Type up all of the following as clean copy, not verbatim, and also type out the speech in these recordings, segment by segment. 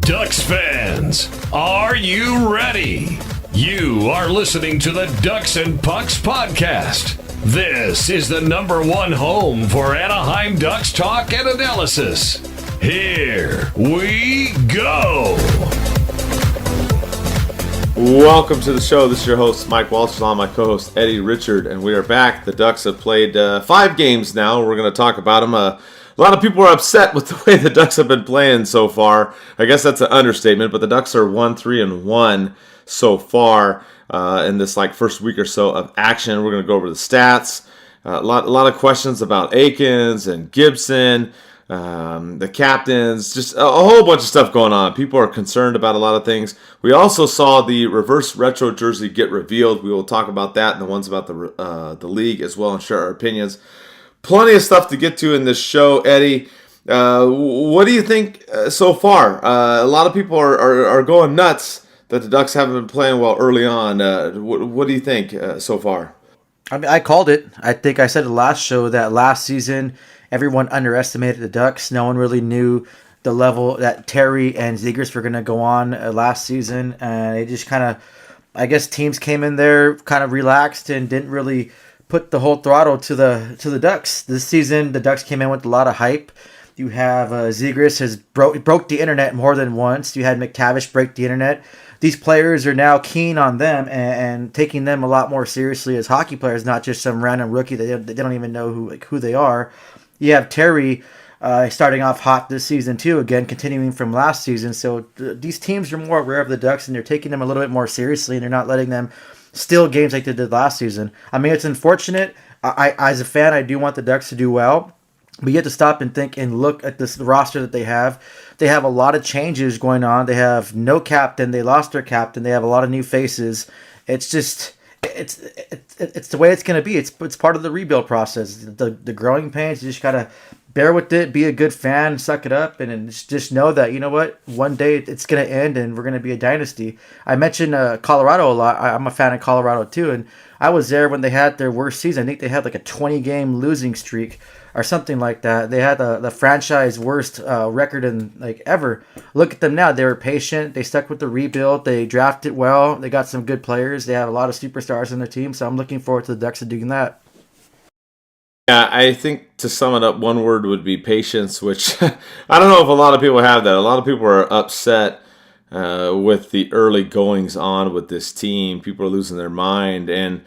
Ducks fans, are you ready? You are listening to the Ducks and Pucks podcast. This is the #1 home for Anaheim Ducks talk and analysis. Here we go. Welcome to the show. This is your host, Mike Walsh, along with my co-host, Eddie Richard, and we are back. The Ducks have played 5 games now. We're going to talk about them. A lot of people are upset with the way the Ducks have been playing so far. I guess that's an understatement, but the Ducks are 1-3-1 so far in this first week or so of action. We're going to go over the stats. A lot of questions about Akins and Gibson, the captains, just a whole bunch of stuff going on. People are concerned about a lot of things. We also saw the reverse retro jersey get revealed. We will talk about that and the ones about the league as well and share our opinions. Plenty of stuff to get to in this show, Eddie. What do you think so far? A lot of people are going nuts that the Ducks haven't been playing well early on. What do you think so far? I mean, I called it. I think I said the last show that last season everyone underestimated the Ducks. No one really knew the level that Terry and Zegras were going to go on last season. And it just kind of, I guess teams came in there kind of relaxed and didn't really put the whole throttle to the Ducks. This season, the Ducks came in with a lot of hype. You have Zegras has broke the internet more than once. You had McTavish break the internet. These players are now keen on them and taking them a lot more seriously as hockey players, not just some random rookie that they don't even know who they are. You have Terry starting off hot this season too, again continuing from last season. So these teams are more aware of the Ducks and they're taking them a little bit more seriously, and they're not letting them steal games like they did last season. I mean, it's unfortunate. I as a fan, I do want the Ducks to do well. But you have to stop and think and look at the roster that they have. They have a lot of changes going on. They have no captain. They lost their captain. They have a lot of new faces. It's just, it's the way it's going to be. It's part of the rebuild process. The growing pains. You just got to bear with it. Be a good fan. Suck it up, and just know that, you know what, one day it's going to end, and we're going to be a dynasty. I mentioned Colorado a lot. I'm a fan of Colorado too, and I was there when they had their worst season. I think they had like a 20-game losing streak or something like that. They had the franchise worst record in ever. Look at them now. They were patient. They stuck with the rebuild. They drafted well. They got some good players. They have a lot of superstars on their team. So I'm looking forward to the Ducks doing that. Yeah, I think to sum it up, one word would be patience, which I don't know if a lot of people have that. A lot of people are upset with the early goings on with this team. People are losing their mind, and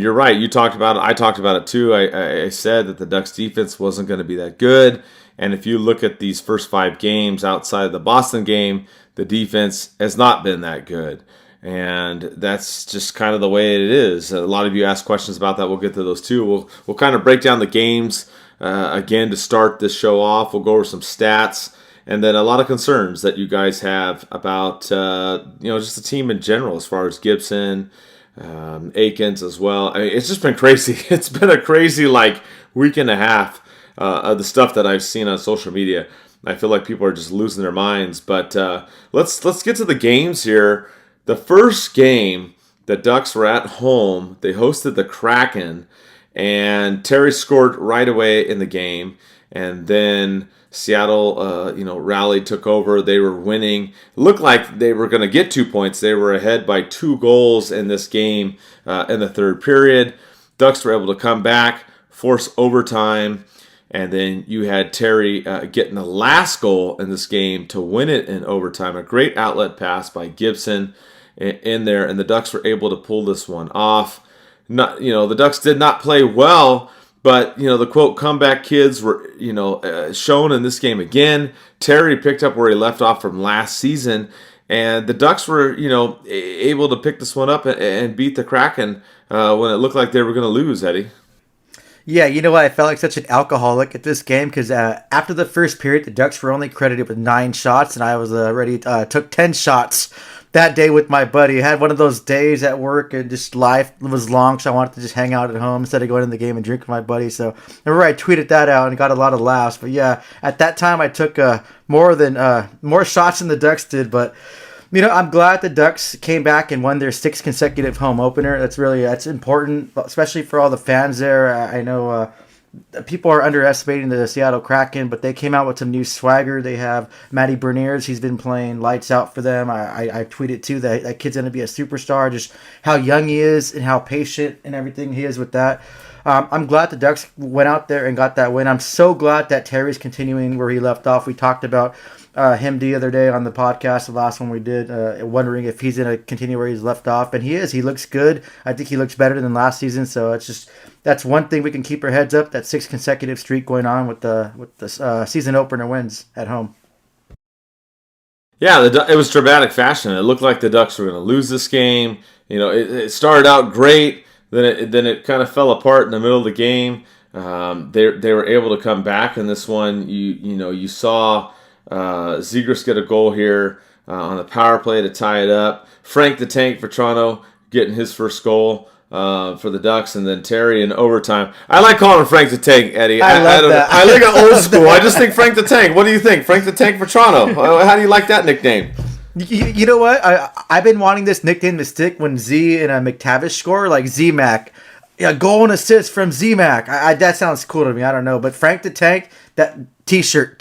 you're right. You talked about it. I talked about it too. I said that the Ducks defense wasn't going to be that good, and if you look at these first 5 games outside of the Boston game, the defense has not been that good, and that's just kind of the way it is. A lot of you asked questions about that. We'll get to those too. We'll kind of break down the games again to start this show off. We'll go over some stats. And then a lot of concerns that you guys have about, just the team in general, as far as Gibson, Akins as well. I mean, it's just been crazy. It's been a crazy week and a half of the stuff that I've seen on social media. I feel like people are just losing their minds. But let's get to the games here. The first game, the Ducks were at home. They hosted the Kraken, and Terry scored right away in the game, and then Seattle, rallied, took over. They were winning. It looked like they were going to get 2 points. They were ahead by 2 goals in this game in the third period. Ducks were able to come back, force overtime, and then you had Terry getting the last goal in this game to win it in overtime. A great outlet pass by Gibson in there, and the Ducks were able to pull this one off. The Ducks did not play well, but, the quote, comeback kids were, shown in this game again. Terry picked up where he left off from last season, and the Ducks were, able to pick this one up and beat the Kraken when it looked like they were going to lose, Eddie. Yeah, you know what? I felt like such an alcoholic at this game because after the first period, the Ducks were only credited with 9 shots, and I was already took 10 shots that day with my buddy. I had one of those days at work and just life was long, so I wanted to just hang out at home instead of going to the game and drink with my buddy. So I remember I tweeted that out and got a lot of laughs. But yeah, at that time I took more shots than the Ducks did. But I'm glad the Ducks came back and won their 6th consecutive home opener. That's important, especially for all the fans there. I know people are underestimating the Seattle Kraken, but they came out with some new swagger. They have Matty Beniers. He's been playing lights out for them. I tweeted too that kid's going to be a superstar. Just how young he is and how patient and everything he is with that. I'm glad the Ducks went out there and got that win. I'm so glad that Terry's continuing where he left off. We talked about him the other day on the podcast, the last one we did, wondering if he's going to continue where he's left off. And he is. He looks good. I think he looks better than last season. So that's one thing we can keep our heads up, that 6 consecutive streak going on with the season opener wins at home. Yeah, it was dramatic fashion. It looked like the Ducks were going to lose this game. It started out great. Then it kind of fell apart in the middle of the game. They were able to come back in this one. You saw Zegras get a goal here on the power play to tie it up. Frank the Tank Vetrano getting his first goal for the Ducks, and then Terry in overtime. I like calling him Frank the Tank, Eddie. I love that. I like it old school. I just think Frank the Tank. What do you think, Frank the Tank Vetrano? How do you like that nickname? You know what? I've been wanting this nickname to stick when Z and McTavish score, like Z-Mac. Yeah, goal and assist from Z-Mac. That sounds cool to me. I don't know. But Frank the Tank, that T-shirt.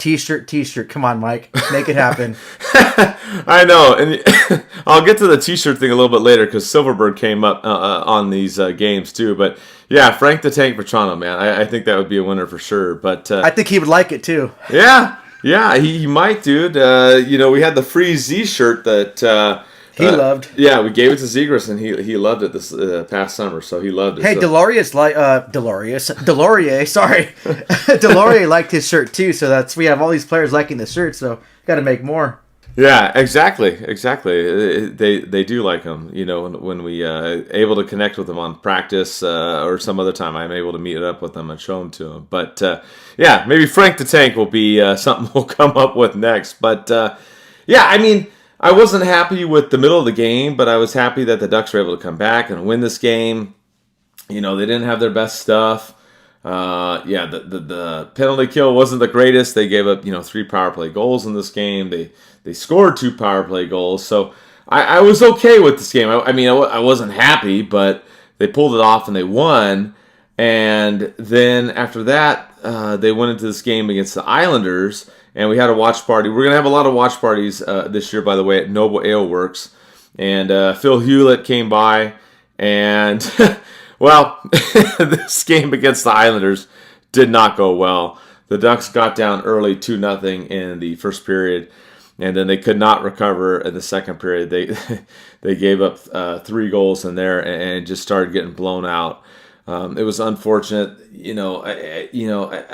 Come on, Mike. Make it happen. I know. And I'll get to the T-shirt thing a little bit later because Silverberg came up on these games too. But yeah, Frank the Tank Vetrano, man. I think that would be a winner for sure. But I think he would like it too. Yeah, he might, dude. We had the free Z shirt that he loved. Yeah, we gave it to Zegras, and he loved it this past summer, so he loved it. Hey, so. Delorier, sorry. Delorier liked his shirt too, so we have all these players liking the shirt, so got to make more. Yeah, exactly. They do like him. When we able to connect with them on practice or some other time, I'm able to meet up with them and show them to them. But yeah, maybe Frank the Tank will be something we'll come up with next. But yeah, I mean, I wasn't happy with the middle of the game, but I was happy that the Ducks were able to come back and win this game. They didn't have their best stuff. The penalty kill wasn't the greatest. They gave up 3 power play goals in this game. They scored 2 power play goals, so I was okay with this game. I wasn't happy, but they pulled it off and they won. And then after that, they went into this game against the Islanders, and we had a watch party. We're gonna have a lot of watch parties this year, by the way, at Noble Ale Works. And Phil Hewlett came by, and well, this game against the Islanders did not go well. The Ducks got down early 2-0 in the first period, and then they could not recover in the second period. They gave up 3 goals in there and just started getting blown out. It was unfortunate. I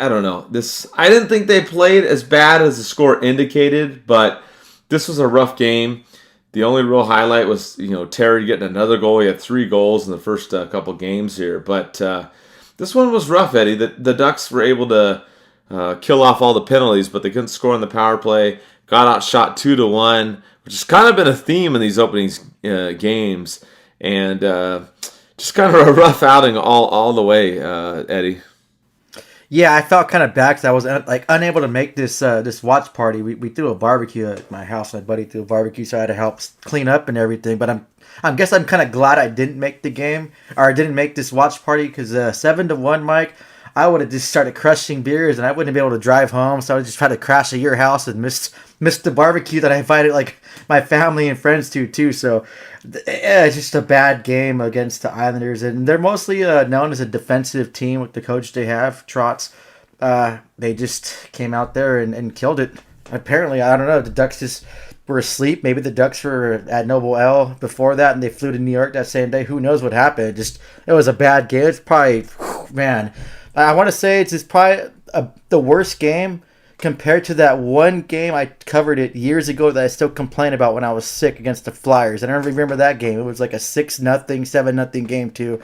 don't know. I didn't think they played as bad as the score indicated, but this was a rough game. The only real highlight was, Terry getting another goal. He had 3 goals in the first couple games here. But this one was rough, Eddie. The Ducks were able to kill off all the penalties, but they couldn't score on the power play. Got outshot 2-1, which has kind of been a theme in these opening games. And just kind of a rough outing all the way, Eddie. Yeah, I felt kind of bad because I was unable to make this watch party. We threw a barbecue at my house. My buddy threw a barbecue, so I had to help clean up and everything. But I'm kind of glad I didn't make the game, or I didn't make this watch party, because 7-1, Mike, I would have just started crushing beers and I wouldn't be able to drive home. So I would just try to crash at your house and miss the barbecue that I invited my family and friends to too. So yeah, it's just a bad game against the Islanders, and they're mostly known as a defensive team with the coach they have, Trotz. They just came out there and killed it. Apparently, I don't know, the Ducks just were asleep. Maybe the Ducks were at Noble L before that and they flew to New York that same day. Who knows what happened? It was a bad game. It's probably, man, I want to say it's just probably the worst game compared to that one game I covered it years ago that I still complain about when I was sick against the Flyers. I don't remember that game. It was like a 6-0, 7-0 game too.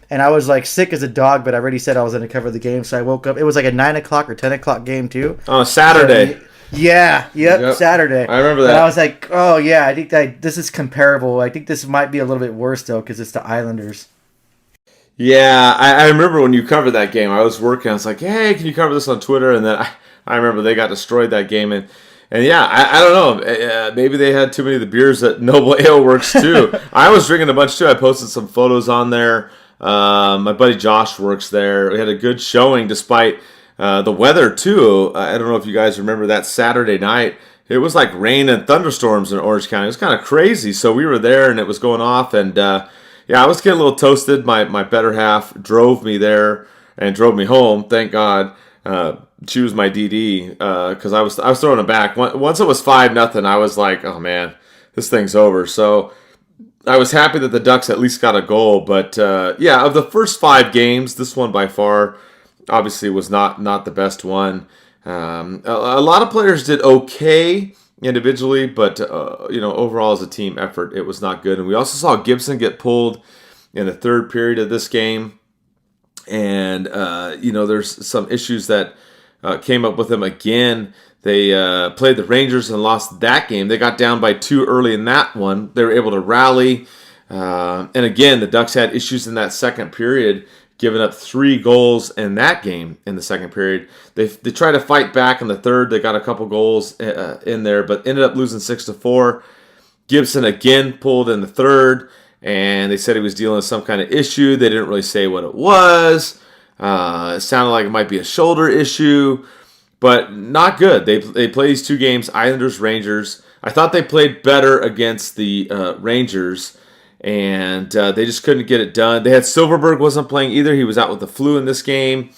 And I was sick as a dog, but I already said I was going to cover the game. So I woke up. It was like a 9 o'clock or 10 o'clock game too. On Saturday. Yep, Saturday. I remember that. And I was like, oh yeah, I think that this is comparable. I think this might be a little bit worse though, because it's the Islanders. Yeah, I remember when you covered that game. I was working. I was like, hey, can you cover this on Twitter? And then I remember they got destroyed that game. And yeah, I don't know. Maybe they had too many of the beers at Noble Ale Works too. I was drinking a bunch too. I posted some photos on there. My buddy Josh works there. We had a good showing despite the weather, too. I don't know if you guys remember that Saturday night. It was like rain and thunderstorms in Orange County. It was kind of crazy. So we were there, and it was going off. And, I was getting a little toasted. My better half drove me there and drove me home, thank God. She was my DD because I was throwing it back. Once it was 5-0, I was like, oh, man, this thing's over. So I was happy that the Ducks at least got a goal. But, of the first 5 games, this one by far obviously was not the best one. A lot of players did okay individually, but overall as a team effort, it was not good. And we also saw Gibson get pulled in the third period of this game, and there's some issues that came up with him again. They played the Rangers and lost that game. They got down by 2 early in that one. They were able to rally, and again, the Ducks had issues in that second period, giving up 3 goals in that game in the second period. They tried to fight back in the third. They got a couple goals in there, but ended up losing 6-4. Gibson again pulled in the third, and they said he was dealing with some kind of issue. They didn't really say what it was. It sounded like it might be a shoulder issue, but not good. They played these 2 games, Islanders, Rangers. I thought they played better against the Rangers, and they just couldn't get it done. They had Silverberg wasn't playing either. He was out with the flu in this game.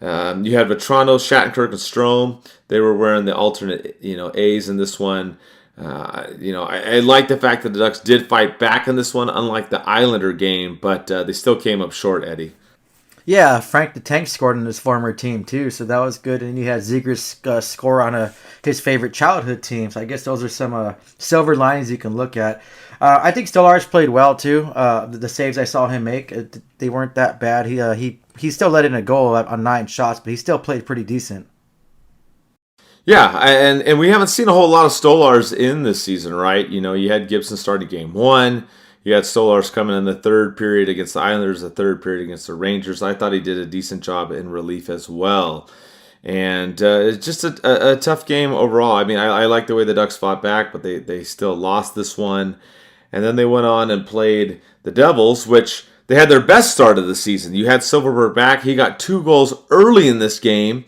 You had Vetrano, Shattenkirk, and Strome. They were wearing the alternate, A's in this one. I like the fact that the Ducks did fight back in this one, unlike the Islander game, but they still came up short, Eddie. Yeah, Frank the Tank scored on his former team too, so that was good. And you had Zegras score on his favorite childhood team. So I guess those are some silver linings you can look at. I think Stolarz played well too. The saves I saw him make, they weren't that bad. He still let in a goal on 9 shots, but he still played pretty decent. Yeah, and we haven't seen a whole lot of Stolarz in this season, right? You had Gibson starting game 1. You had Stolarz coming in the third period against the Islanders, the third period against the Rangers. I thought he did a decent job in relief as well. And it's just a tough game overall. I mean, I like the way the Ducks fought back, but they still lost this one. And then they went on and played the Devils, which they had their best start of the season. You had Silverberg back. He got 2 goals early in this game.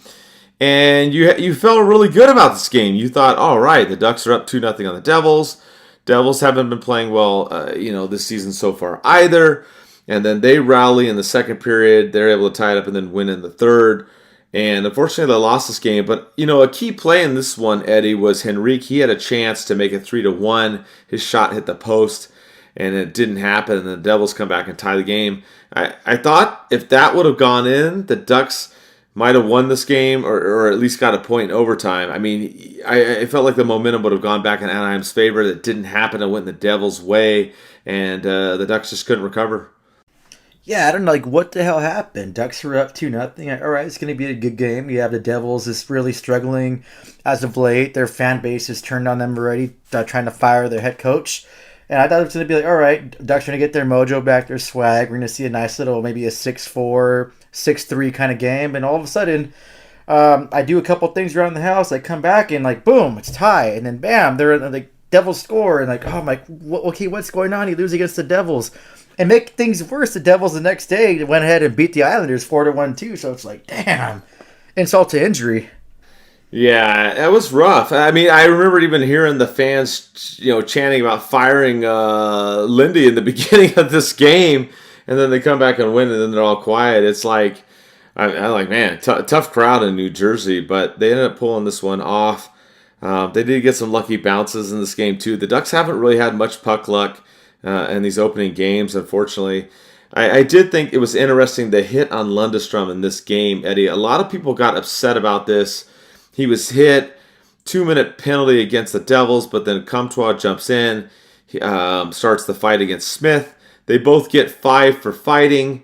And you felt really good about this game. You thought, all right, the Ducks are up 2-0 on the Devils. Devils haven't been playing well, this season so far either. And then they rally in the second period. They're able to tie it up and then win in the third. And unfortunately, they lost this game. But, a key play in this one, Eddie, was Henrique. He had a chance to make it 3-1. His shot hit the post, and it didn't happen. And the Devils come back and tie the game. I thought if that would have gone in, the Ducks might have won this game or at least got a point in overtime. I mean, I felt like the momentum would have gone back in Anaheim's favor. That didn't happen. It went in the Devils' way, and the Ducks just couldn't recover. Yeah, I don't know, what the hell happened? Ducks were up 2-0. All right, it's going to be a good game. You have the Devils is really struggling as of late. Their fan base has turned on them already, trying to fire their head coach. And I thought it was going to be like, all right, Ducks are going to get their mojo back, their swag. We're going to see a nice little, maybe a 6-4, 6-3 kind of game. And all of a sudden, I do a couple things around the house. I come back and boom, it's tie. And then bam, they're the Devils score. And oh my, okay, what's going on? You lose against the Devils. And make things worse, the Devils the next day went ahead and beat the Islanders 4-1 too. So it's damn, insult to injury. Yeah, that was rough. I mean, I remember even hearing the fans, chanting about firing Lindy in the beginning of this game, and then they come back and win, and then they're all quiet. It's like, I'm like, man, tough crowd in New Jersey, but they ended up pulling this one off. They did get some lucky bounces in this game too. The Ducks haven't really had much puck luck in these opening games, unfortunately. I did think it was interesting the hit on Lundestrom in this game, Eddie. A lot of people got upset about this. He was hit, 2-minute penalty against the Devils, but then Comtois jumps in, starts the fight against Smith. They both get 5 for fighting,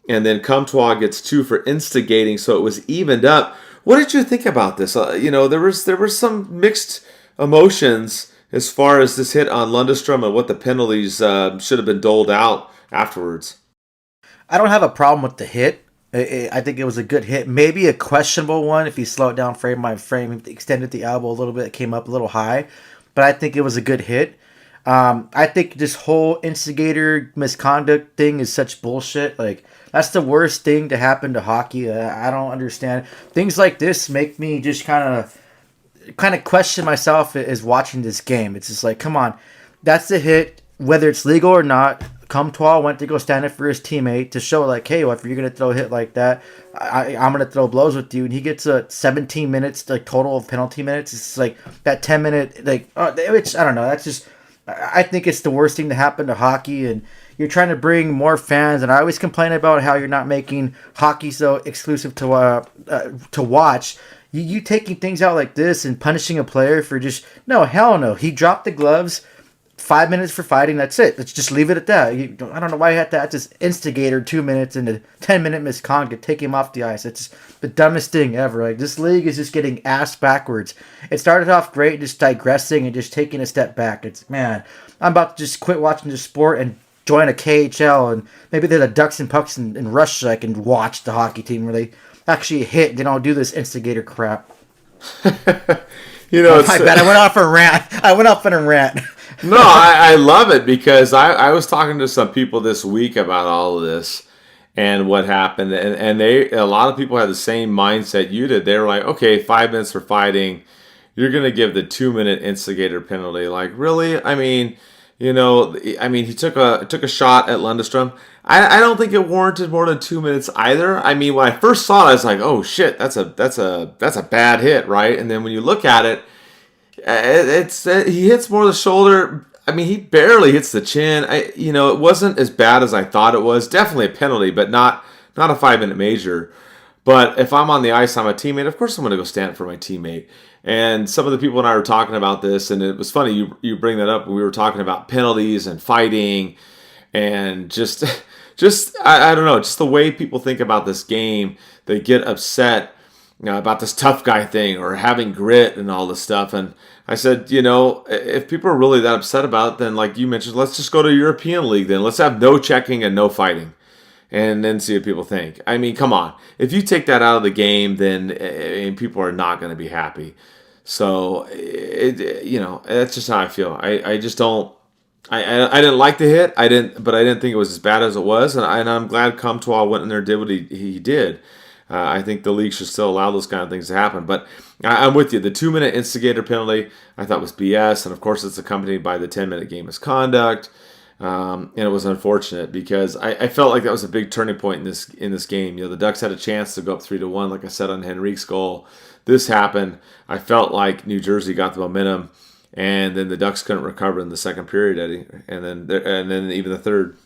and then Comtois gets 2 for instigating, so it was evened up. What did you think about this? There were some mixed emotions as far as this hit on Lundestrom and what the penalties should have been doled out afterwards. I don't have a problem with the hit. I think it was a good hit. Maybe a questionable one if he slowed down frame by frame, extended the elbow a little bit, it came up a little high. But I think it was a good hit. I think this whole instigator misconduct thing is such bullshit. Like, that's the worst thing to happen to hockey. I don't understand. Things like this make me just kind of question myself as watching this game. It's just like, come on, that's the hit, whether it's legal or not. Comtois went to go stand up for his teammate to show, like, hey, well, if you're going to throw a hit like that, I'm going to throw blows with you. And he gets a 17 minutes, like, total of penalty minutes. It's like that 10-minute, like, which, I don't know. That's just, I think it's the worst thing to happen to hockey. And you're trying to bring more fans. And I always complain about how you're not making hockey so exclusive to watch. You taking things out like this and punishing a player for just, no, hell no. He dropped the gloves. 5 minutes for fighting, that's it. Let's just leave it at that. I don't know why you had to add this instigator 2 minutes into 10-minute misconduct, take him off the ice. It's the dumbest thing ever. Like, this league is just getting ass backwards. It started off great, just digressing and just taking a step back. It's, man, I'm about to just quit watching the sport and join a KHL, and maybe they're the Ducks in Russia. I can watch the hockey team where they actually hit. They don't do this instigator crap. My bad. I went off on a rant. No, I love it because I was talking to some people this week about all of this and what happened, and a lot of people had the same mindset you did. They were like, okay, 5 minutes for fighting, you're going to give the 2-minute instigator penalty. Like, really? I mean, he took a shot at Lundestrom. I don't think it warranted more than 2 minutes either. I mean, when I first saw it, I was like, oh shit, that's a bad hit, right? And then when you look at it, he hits more of the shoulder. I mean, he barely hits the chin. It wasn't as bad as I thought it was. Definitely a penalty, but not a 5-minute major. But if I'm on the ice, I'm a teammate. Of course, I'm going to go stand for my teammate. And some of the people and I were talking about this, and it was funny you bring that up. We were talking about penalties and fighting, and just I don't know, just the way people think about this game. They get upset about this tough guy thing or having grit and all this stuff. And I said, if people are really that upset about it, then like you mentioned, let's just go to European League then. Let's have no checking and no fighting and then see what people think. I mean, come on. If you take that out of the game, then people are not going to be happy. So, that's just how I feel. I just don't. I didn't like the hit. But I didn't think it was as bad as it was. And I'm glad Comtois went in there and did what he did. I think the league should still allow those kind of things to happen. But I'm with you. The 2-minute instigator penalty I thought was BS. And, of course, it's accompanied by the 10-minute game misconduct. And it was unfortunate because I felt like that was a big turning point in this game. The Ducks had a chance to go up 3-1, like I said, on Henrique's goal. This happened. I felt like New Jersey got the momentum. And then the Ducks couldn't recover in the second period, Eddie. And then even the third.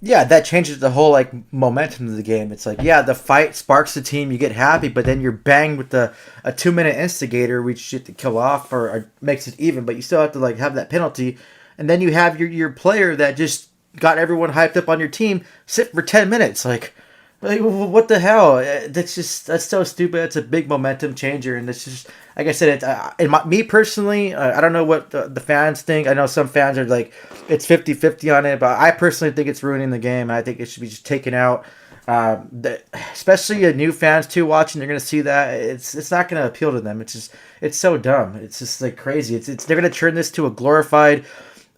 Yeah, that changes the whole momentum of the game. It's like, yeah, the fight sparks the team, you get happy, but then you're banged with a 2-minute instigator, which you have to kill off or makes it even, but you still have to have that penalty, and then you have your player that just got everyone hyped up on your team sit for 10 minutes. Like, what the hell? That's so stupid. It's a big momentum changer, and it's just, like I said, me personally, I don't know what the fans think. I know some fans are like, it's 50-50 on it, but I personally think it's ruining the game. I think it should be just taken out. Especially new fans too watching, they're gonna see that it's not gonna appeal to them. It's so dumb. It's just like crazy. They're gonna turn this to a glorified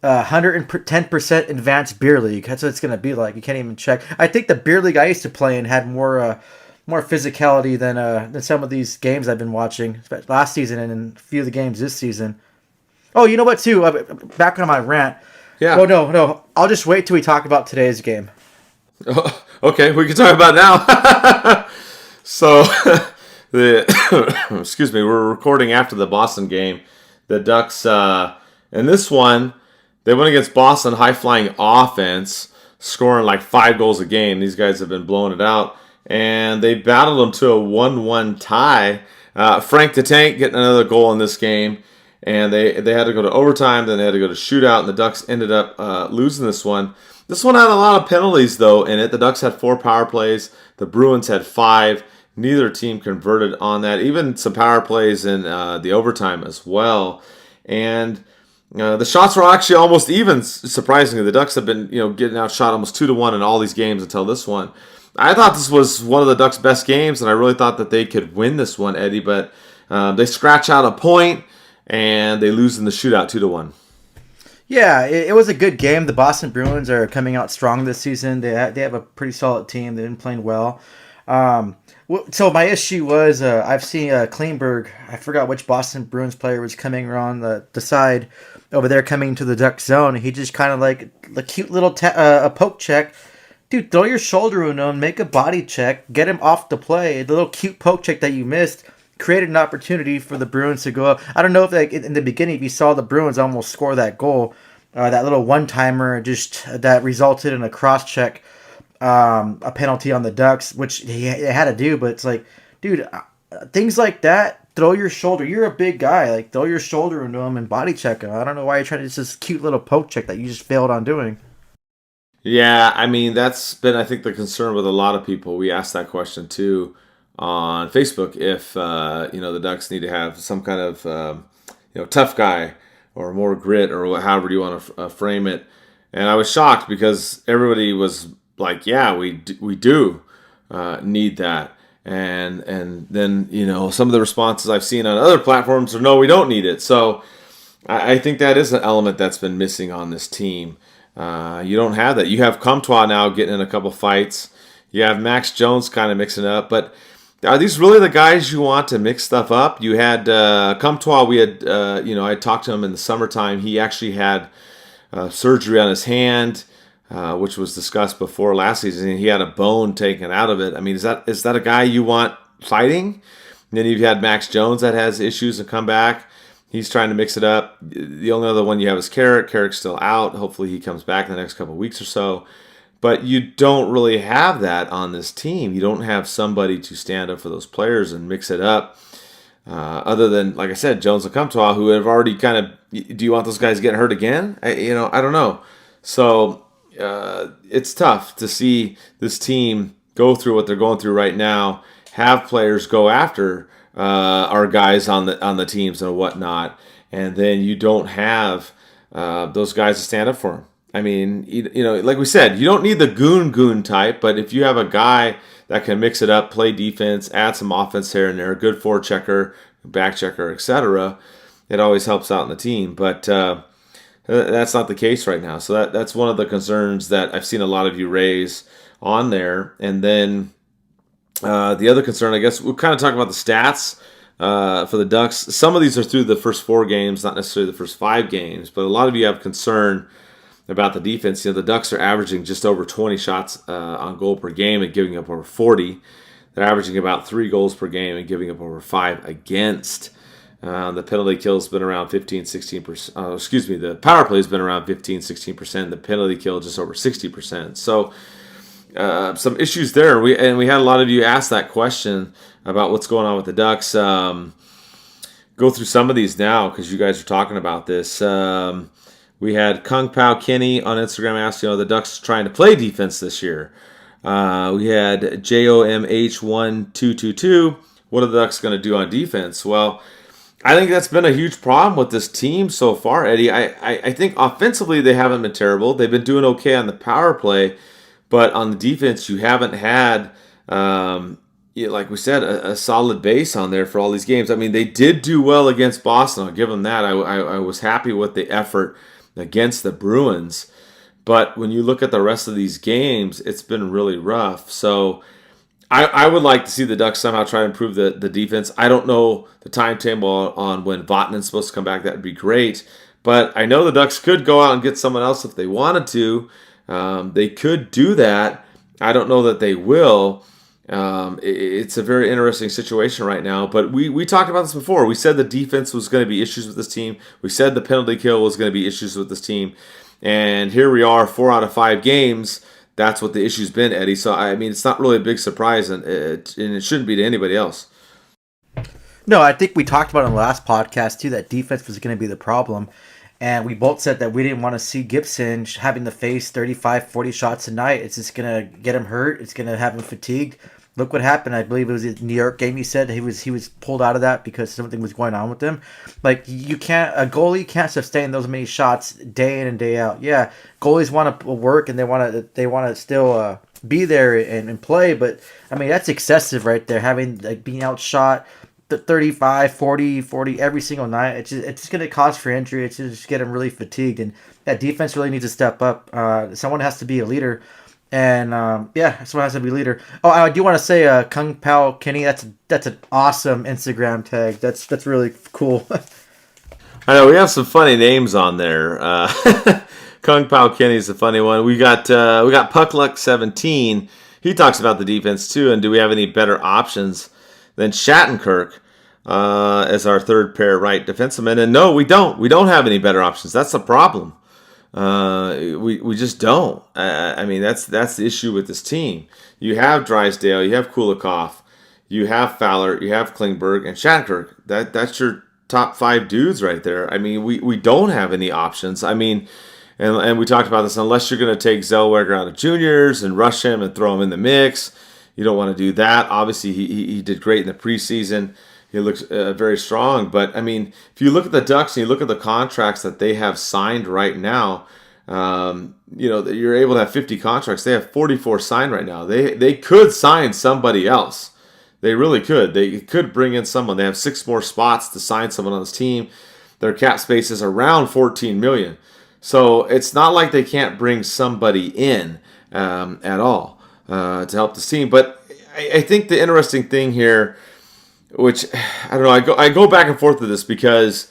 110% advanced beer league. That's what it's gonna be like. You can't even check. I think the beer league I used to play in had more physicality than some of these games I've been watching last season and a few of the games this season. Oh, you know what too? Back on my rant. Yeah. Oh no. I'll just wait till we talk about today's game. Oh, okay, we can talk about it now. So, excuse me, we're recording after the Boston game. The Ducks, in this one, they went against Boston, high-flying offense, scoring like 5 goals a game. These guys have been blowing it out. And they battled them to a 1-1 tie. Frank the Tank getting another goal in this game. And they had to go to overtime, then they had to go to shootout, and the Ducks ended up losing this one. This one had a lot of penalties, though, in it. The Ducks had 4 power plays. The Bruins had 5. Neither team converted on that. Even some power plays in the overtime as well. And the shots were actually almost even, surprisingly. The Ducks have been getting outshot almost 2-1 in all these games until this one. I thought this was one of the Ducks' best games, and I really thought that they could win this one, Eddie. But they scratch out a point, and they lose in the shootout 2-1. Yeah, it was a good game. The Boston Bruins are coming out strong this season. They have a pretty solid team. They've been playing well. So my issue was I've seen Kleinberg. I forgot which Boston Bruins player was coming around the side over there coming to the Duck zone. He just kind of like a cute little a poke check. Dude, throw your shoulder on him, make a body check, get him off the play. The little cute poke check that you missed created an opportunity for the Bruins to go up. I don't know if like in the beginning if you saw the Bruins almost score that goal, that little one-timer just that resulted in a cross-check, a penalty on the Ducks, which he had to do. But it's like, dude, things like that, throw your shoulder. You're a big guy. Like, throw your shoulder into him and body check him. I don't know why you're trying to do this cute little poke check that you just failed on doing. Yeah, I mean, that's been, I think, the concern with a lot of people. We asked that question, too, on Facebook, if, the Ducks need to have some kind of, tough guy or more grit or however you want to frame it. And I was shocked because everybody was like, yeah, we do need that. And then, some of the responses I've seen on other platforms are, no, we don't need it. So I think that is an element that's been missing on this team. You don't have that. You have Comtois now getting in a couple fights. You have Max Jones kind of mixing it up. But are these really the guys you want to mix stuff up? You had Comtois. We had, I talked to him in the summertime. He actually had surgery on his hand, which was discussed before last season. He had a bone taken out of it. I mean, is that a guy you want fighting? And then you've had Max Jones that has issues and come back. He's trying to mix it up. The only other one you have is Carrick. Carrick's still out. Hopefully he comes back in the next couple of weeks or so. But you don't really have that on this team. You don't have somebody to stand up for those players and mix it up. Other than, like I said, Jones and Comtois, who have already kind of, do you want those guys getting hurt again? I don't know. So it's tough to see this team go through what they're going through right now, have players go after our guys on the teams and whatnot, and then you don't have those guys to stand up for them. I mean, like we said, you don't need the goon type, but if you have a guy that can mix it up, play defense, add some offense here and there, a good forechecker, back checker, etc., it always helps out in the team. But that's not the case right now. So that's one of the concerns that I've seen a lot of you raise on there. And then the other concern, I guess, we'll kind of talk about the stats for the Ducks. Some of these are through the first 4 games, not necessarily the first 5 games, but a lot of you have concern about the defense. The Ducks are averaging just over 20 shots on goal per game and giving up over 40. They're averaging about 3 goals per game and giving up over 5 against. The penalty kill has been around 15-16%. The power play has been around 15-16%. The penalty kill just over 60%. So some issues there. We had a lot of you ask that question about what's going on with the Ducks. Go through some of these now because you guys are talking about this. We had Kung Pao Kenny on Instagram ask, the Ducks trying to play defense this year. We had JOMH1222. What are the Ducks going to do on defense? Well, I think that's been a huge problem with this team so far, Eddie. I think offensively they haven't been terrible. They've been doing okay on the power play, but on the defense you haven't had, like we said, a solid base on there for all these games. I mean, they did do well against Boston. I'll give them that. I was happy with the effort against the Bruins. But when you look at the rest of these games, it's been really rough. So I would like to see the Ducks somehow try to improve the defense. I don't know the timetable on when Vatanin's supposed to come back. That would be great. But I know the Ducks could go out and get someone else if they wanted to. They could do that. I don't know that they will. It's a very interesting situation right now, but we talked about this before. We said the defense was going to be issues with this team. We said the penalty kill was going to be issues with this team, and here we are, 4 out of 5 games. That's what the issue's been, Eddie. So I mean, it's not really a big surprise, and it shouldn't be to anybody else. No, I think we talked about in the last podcast too that defense was going to be the problem. And we both said that we didn't want to see Gibson having to face 35, 40 shots a night. It's just going to get him hurt. It's going to have him fatigued. Look what happened. I believe it was a New York game. He said he was pulled out of that because something was going on with him. Like, a goalie can't sustain those many shots day in and day out. Yeah, goalies want to work and they want to still be there and play. But I mean, that's excessive right there. Having being outshot, 35, 40, 40 every single night. It's just going to cause for injury. It's just get them really fatigued, and that defense really needs to step up. Someone has to be a leader, and someone has to be a leader. Oh, I do want to say, Kung Pao Kenny. That's an awesome Instagram tag. That's really cool. I know we have some funny names on there. Kung Pao Kenny's a funny one. We got Puckluck17. He talks about the defense too, and do we have any better options than Shattenkirk as our third pair right defenseman? And no, we don't. We don't have any better options. That's the problem. We just don't. I mean, that's the issue with this team. You have Drysdale, you have Kulikov, you have Fowler, you have Klingberg, and Shattenkirk. That's your top 5 dudes right there. I mean, we don't have any options. I mean, and we talked about this, unless you're going to take Zellweger out of juniors and rush him and throw him in the mix, you don't want to do that. Obviously, he did great in the preseason. He looks very strong. But, I mean, if you look at the Ducks and you look at the contracts that they have signed right now, you're able to have 50 contracts. They have 44 signed right now. They could sign somebody else. They really could. They could bring in someone. They have 6 more spots to sign someone on this team. Their cap space is around $14 million. So it's not like they can't bring somebody in at all to help the team. But I think the interesting thing here, which I don't know, I go back and forth with this because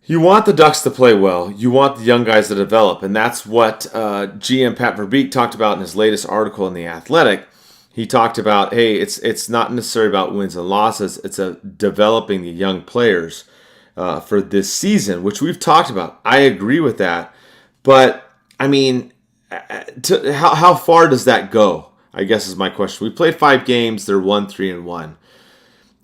you want the Ducks to play well. You want the young guys to develop, and that's what GM Pat Verbeek talked about in his latest article in The Athletic. He talked about, hey, it's not necessarily about wins and losses. It's developing the young players for this season, which we've talked about. I agree with that. But, I mean, how far does that go, I guess is my question. We played 5 games. They're 1-3-1.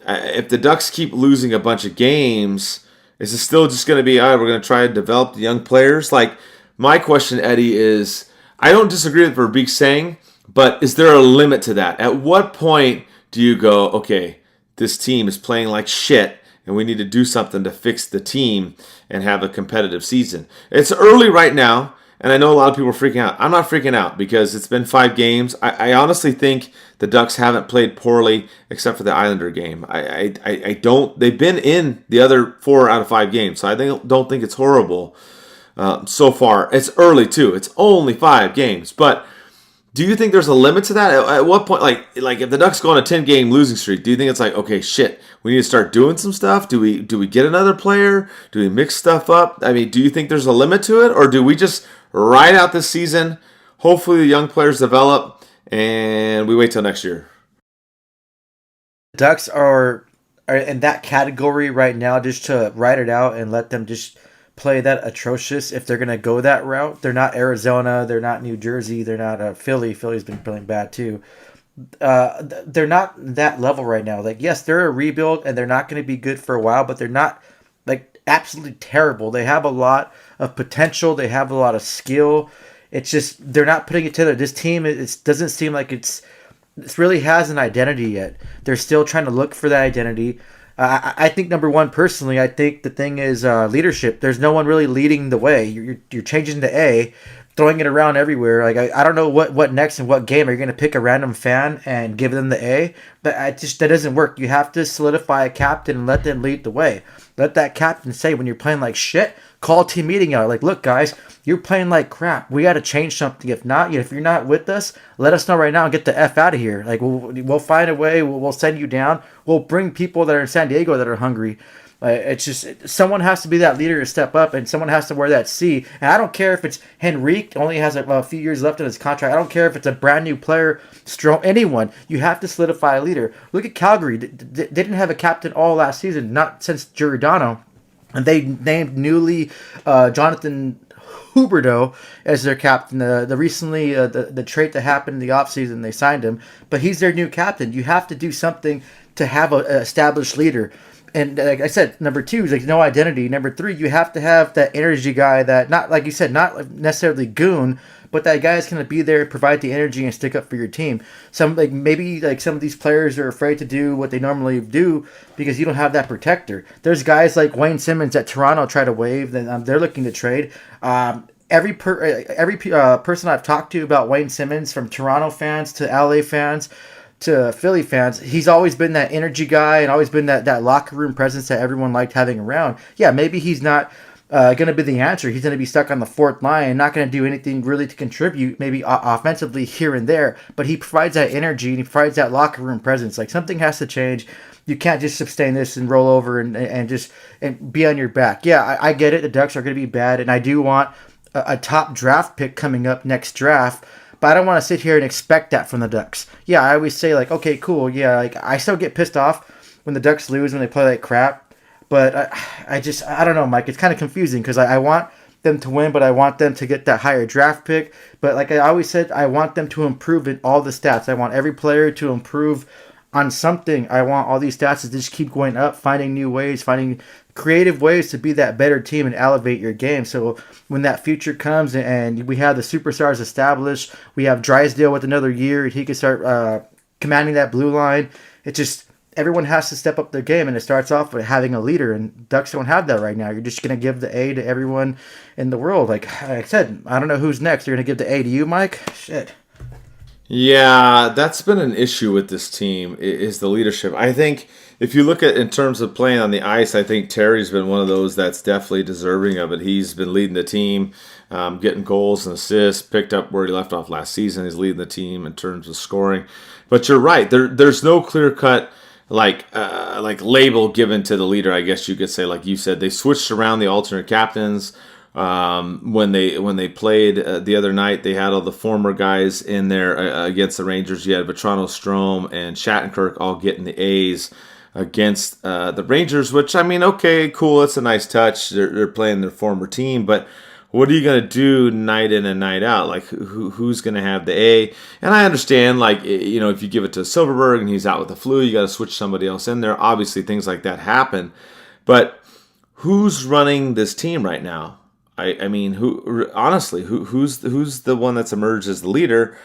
If the Ducks keep losing a bunch of games, is it still just going to be, all right, we're going to try to develop the young players? Like, my question, Eddie, is I don't disagree with what Verbeek's saying, but is there a limit to that? At what point do you go, okay, this team is playing like shit, and we need to do something to fix the team and have a competitive season? It's early right now, and I know a lot of people are freaking out. I'm not freaking out because it's been 5 games. I honestly think the Ducks haven't played poorly except for the Islander game. I don't. They've been in the other 4 out of 5 games, so I don't think it's horrible so far. It's early too. It's only 5 games, but do you think there's a limit to that? At what point, like if the Ducks go on a 10-game losing streak, do you think it's like, okay, shit, we need to start doing some stuff? Do we get another player? Do we mix stuff up? I mean, do you think there's a limit to it, or do we just ride out this season? Hopefully, the young players develop, and we wait till next year. Ducks are in that category right now, just to ride it out and let them just play that atrocious. If they're going to go that route, they're not Arizona, they're not New Jersey, they're not Philly. Philly's been playing bad too. They're not that level right now. Like, yes, they're a rebuild and they're not going to be good for a while, but they're not like absolutely terrible. They have a lot of potential. They have a lot of skill. It's just they're not putting it together. This team, it doesn't seem like it really has an identity yet. They're still trying to look for that identity. I think number one, personally, I think the thing is leadership. There's no one really leading the way. You're changing the A, throwing it around everywhere. Like I don't know what next and what game are you going to pick a random fan and give them the A, but that doesn't work. You have to solidify a captain and let them lead the way. Let that captain say when you're playing like shit, call a team meeting out. Like, look, guys, you're playing like crap. We got to change something. If you're not with us, let us know right now and get the F out of here. Like, we'll find a way. We'll send you down. We'll bring people that are in San Diego that are hungry. It's just someone has to be that leader to step up, and someone has to wear that C. And I don't care if it's Henrique, only has a few years left in his contract. I don't care if it's a brand new player, anyone. You have to solidify a leader. Look at Calgary. They didn't have a captain all last season, not since Giordano. And they named newly Jonathan Huberdeau as their captain. The trait that happened in the offseason, they signed him. But he's their new captain. You have to do something to have an established leader. And like I said, number 2 is like no identity. Number 3, you have to have that energy guy that, not like you said, not necessarily goon, but that guy is going to be there, provide the energy, and stick up for your team. Maybe some of these players are afraid to do what they normally do because you don't have that protector. There's guys like Wayne Simmons that Toronto try to waive, then they're looking to trade. Every person I've talked to about Wayne Simmons, from Toronto fans to LA fans, to Philly fans, he's always been that energy guy and always been that locker room presence that everyone liked having around. Yeah, maybe he's not going to be the answer. He's going to be stuck on the fourth line and not going to do anything really to contribute, maybe offensively here and there. But he provides that energy and he provides that locker room presence. Like, something has to change. You can't just sustain this and roll over and just be on your back. Yeah, I get it. The Ducks are going to be bad, and I do want a top draft pick coming up next draft. But I don't want to sit here and expect that from the Ducks. Yeah, I always say, like, okay, cool. Yeah, like, I still get pissed off when the Ducks lose, when they play like crap. But I don't know, Mike. It's kind of confusing because I want them to win, but I want them to get that higher draft pick. But like I always said, I want them to improve in all the stats. I want every player to improve on something. I want all these stats to just keep going up, finding new ways, finding creative ways to be that better team and elevate your game. So when that future comes and we have the superstars established, we have Drysdale with another year, and he can start commanding that blue line. It just, everyone has to step up their game, and it starts off with having a leader, and Ducks don't have that right now. You're just going to give the A to everyone in the world. Like I said, I don't know who's next. You're going to give the A to you, Mike? Shit. Yeah, that's been an issue with this team, is the leadership. I think if you look at in terms of playing on the ice, I think Terry's been one of those that's definitely deserving of it. He's been leading the team, getting goals and assists, picked up where he left off last season. He's leading the team in terms of scoring. But you're right, there's no clear-cut like label given to the leader, I guess you could say. Like you said, they switched around the alternate captains. When they played the other night, they had all the former guys in there against the Rangers. You had Vetrano, Strome, and Shattenkirk all getting the A's against the Rangers, which, I mean, okay, cool, it's a nice touch. They're playing their former team, but what are you going to do night in and night out? Like, who's going to have the A? And I understand, like, you know, if you give it to Silverberg and he's out with the flu, you got to switch somebody else in there. Obviously, things like that happen. But who's running this team right now? I mean, who's the one that's emerged as the leader?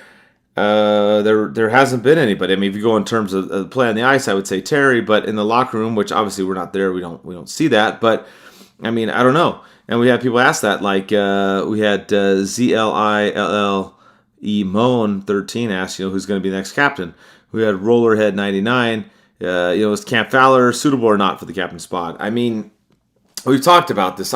There hasn't been anybody. I mean, if you go in terms of play on the ice, I would say Terry, but in the locker room, which obviously we're not there, we don't see that. But I mean, I don't know. And we had people ask that, like we had ZLILLE Moan 13 ask, who's going to be the next captain. We had Rollerhead 99. Is Camp Fowler suitable or not for the captain spot? I mean, we've talked about this.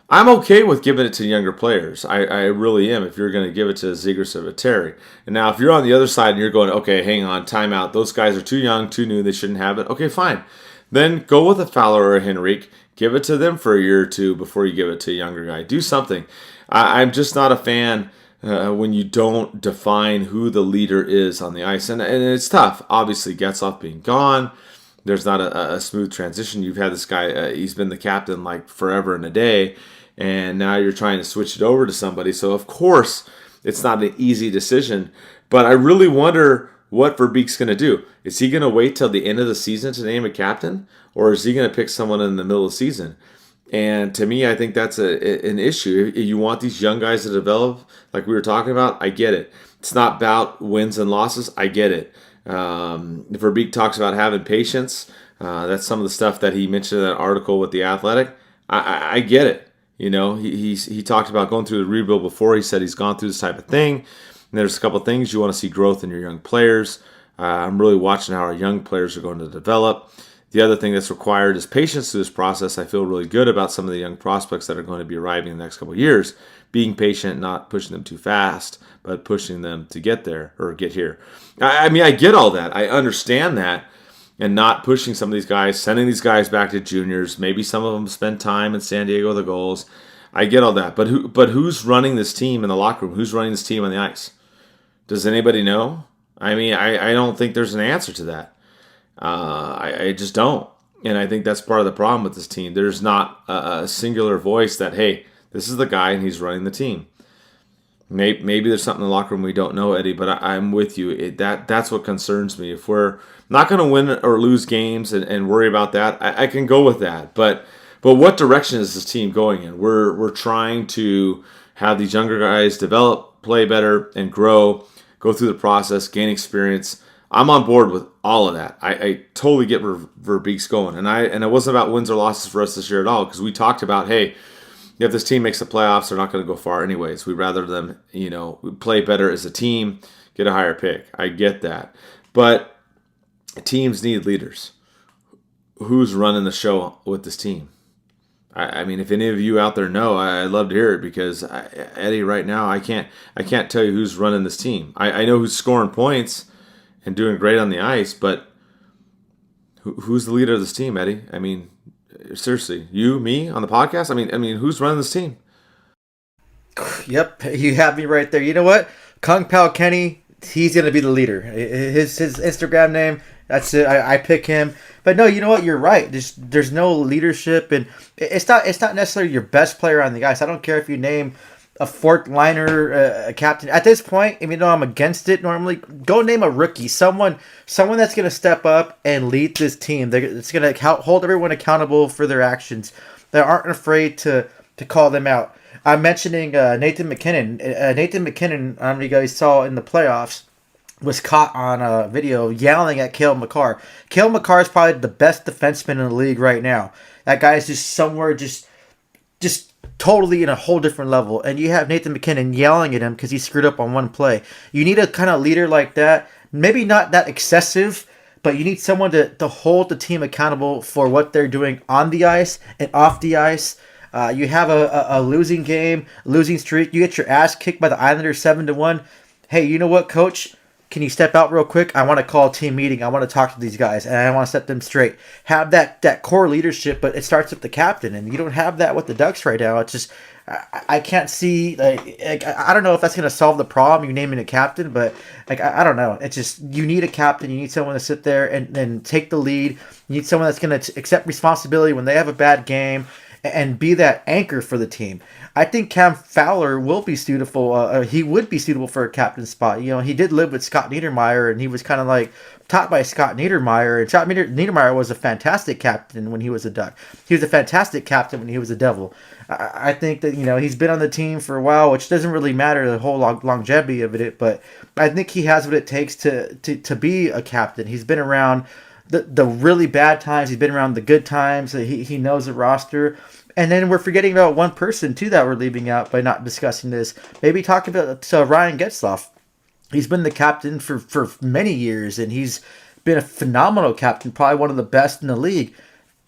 I'm okay with giving it to younger players. I really am, if you're going to give it to Zegras or Terry. And now if you're on the other side and you're going, okay, hang on, time out. Those guys are too young, too new, they shouldn't have it. Okay, fine. Then go with a Fowler or a Henrique. Give it to them for a year or two before you give it to a younger guy. Do something. I'm just not a fan when you don't define who the leader is on the ice. And it's tough. Obviously, Getzlaf being gone, there's not a smooth transition. You've had this guy, he's been the captain like forever and a day, and now you're trying to switch it over to somebody. So, of course, it's not an easy decision. But I really wonder what Verbeek's going to do. Is he going to wait till the end of the season to name a captain? Or is he going to pick someone in the middle of the season? And to me, I think that's an issue. If you want these young guys to develop, like we were talking about, I get it. It's not about wins and losses. I get it. Verbeek talks about having patience. That's some of the stuff that he mentioned in that article with The Athletic. I get it. He talked about going through the rebuild before. He said he's gone through this type of thing. And there's a couple of things you want to see growth in your young players. I'm really watching how our young players are going to develop. The other thing that's required is patience through this process. I feel really good about some of the young prospects that are going to be arriving in the next couple of years. Being patient, not pushing them too fast, but pushing them to get there or get here. I mean, I get all that. I understand that. And not pushing some of these guys, sending these guys back to juniors. Maybe some of them spend time in San Diego with the goals. I get all that. But who's running this team in the locker room? Who's running this team on the ice? Does anybody know? I mean, I don't think there's an answer to that. I just don't. And I think that's part of the problem with this team. There's not a singular voice that, hey, this is the guy and he's running the team. Maybe there's something in the locker room we don't know, Eddie, but I'm with you. That's what concerns me. If we're not going to win or lose games and worry about that, I can go with that. But what direction is this team going in? We're trying to have these younger guys develop, play better, and grow, go through the process, gain experience. I'm on board with all of that. I totally get where Verbeek's going. And it wasn't about wins or losses for us this year at all, because we talked about, hey, if this team makes the playoffs, they're not going to go far anyways. We'd rather them, play better as a team, get a higher pick. I get that. But teams need leaders. Who's running the show with this team? I mean, if any of you out there know, I'd love to hear it, because Eddie, right now, I can't tell you who's running this team. I know who's scoring points and doing great on the ice, but who's the leader of this team, Eddie? I mean, seriously, you, me, on the podcast? I mean, who's running this team? Yep, you have me right there. You know what? Kung Pao Kenny, he's going to be the leader. His Instagram name, that's it. I pick him. But no, you know what? You're right. There's no leadership, and it's not necessarily your best player on the ice. I don't care if you name a fourth liner, a captain. At this point, even though I'm against it normally, go name a rookie, someone that's going to step up and lead this team. It's going to hold everyone accountable for their actions. They aren't afraid to call them out. I'm mentioning Nathan MacKinnon. Nathan MacKinnon, I don't know if you guys saw in the playoffs, was caught on a video yelling at Cale Makar. Cale Makar is probably the best defenseman in the league right now. That guy is just somewhere just totally in a whole different level. And you have Nathan MacKinnon yelling at him because he screwed up on one play. You need a kind of leader like that. Maybe not that excessive, but you need someone to hold the team accountable for what they're doing on the ice and off the ice. You have a losing game, losing streak. You get your ass kicked by the Islanders 7-1. Hey, you know what, coach? Can you step out real quick? I want to call a team meeting. I want to talk to these guys, and I want to set them straight. Have that core leadership, but it starts with the captain, and you don't have that with the Ducks right now. It's just I can't see. I don't know if that's going to solve the problem, you naming a captain, but I don't know. It's just you need a captain. You need someone to sit there and take the lead. You need someone that's going to accept responsibility when they have a bad game and be that anchor for the team. I think Cam Fowler will be suitable. He would be suitable for a captain spot. You know, he did live with Scott Niedermayer, and he was kind of like taught by Scott Niedermayer. And Scott Niedermayer was a fantastic captain when he was a Duck. He was a fantastic captain when he was a Devil. I think that, you know, he's been on the team for a while, which doesn't really matter the whole longevity of it. But I think he has what it takes to be a captain. He's been around the really bad times. He's been around the good times. He knows the roster. And then we're forgetting about one person, too, that we're leaving out by not discussing this. Maybe talk about Ryan Getzlaf. He's been the captain for many years, and he's been a phenomenal captain, probably one of the best in the league.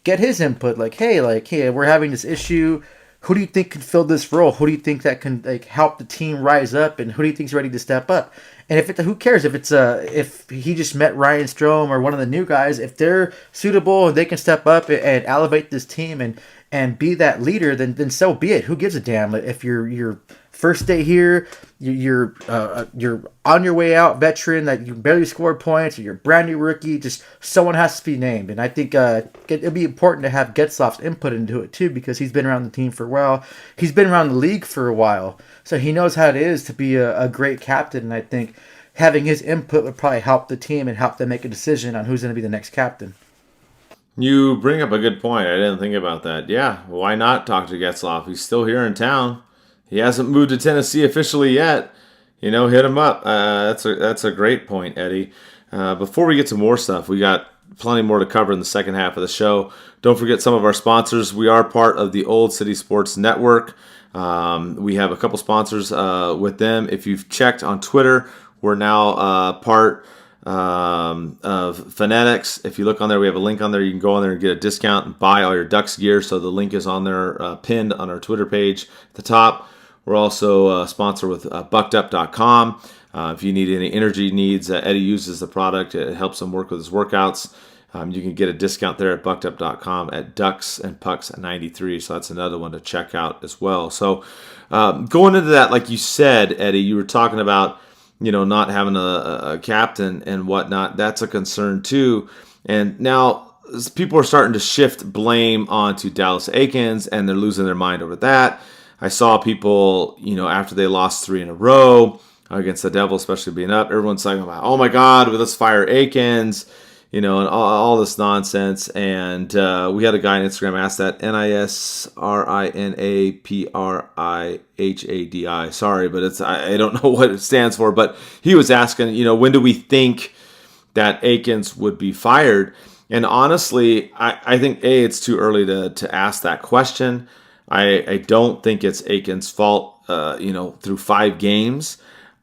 Get his input. Hey, we're having this issue. Who do you think can fill this role? Who do you think that can help the team rise up? And who do you think's ready to step up? And who cares if he just met Ryan Strome or one of the new guys? If they're suitable and they can step up and elevate this team and be that leader, then so be it. Who gives a damn if you're first day here, you're on your way out, veteran that you barely scored points, or you're a brand new rookie. Just someone has to be named, and I think it'll be important to have Getzlaf's input into it too, because he's been around the team for a while. He's been around the league for a while, so he knows how it is to be a great captain. And I think having his input would probably help the team and help them make a decision on who's going to be the next captain. You bring up a good point. I didn't think about that. Yeah, why not talk to Getzlaf? He's still here in town. He hasn't moved to Tennessee officially yet. You know, hit him up. That's a great point, Eddie. Before we get to more stuff, we got plenty more to cover in the second half of the show. Don't forget some of our sponsors. We are part of the Old City Sports Network. We have a couple sponsors with them. If you've checked on Twitter, we're now part of Fanatics. If you look on there, we have a link on there. You can go on there and get a discount and buy all your Ducks gear. So the link is on there, pinned on our Twitter page at the top. We're also sponsored with buckedup.com. If you need any energy needs, Eddie uses the product. It helps him work with his workouts. You can get a discount there at buckedup.com at DucksNPucks 93. So that's another one to check out as well. So going into that, like you said, Eddie, you were talking about, you know, not having a captain and whatnot. That's a concern too. And now people are starting to shift blame onto Dallas Eakins, and they're losing their mind over that. I saw people, you know, after they lost 3 in a row against the Devils, especially being up, everyone's talking about, oh my God, let's fire Eakins, you know, and all this nonsense. And we had a guy on Instagram ask that, NISRINAPRIHADI. Sorry, but I don't know what it stands for. But he was asking, you know, when do we think that Eakins would be fired? And honestly, I think, it's too early to ask that question. I don't think it's Eakins' fault, you know, through 5 games.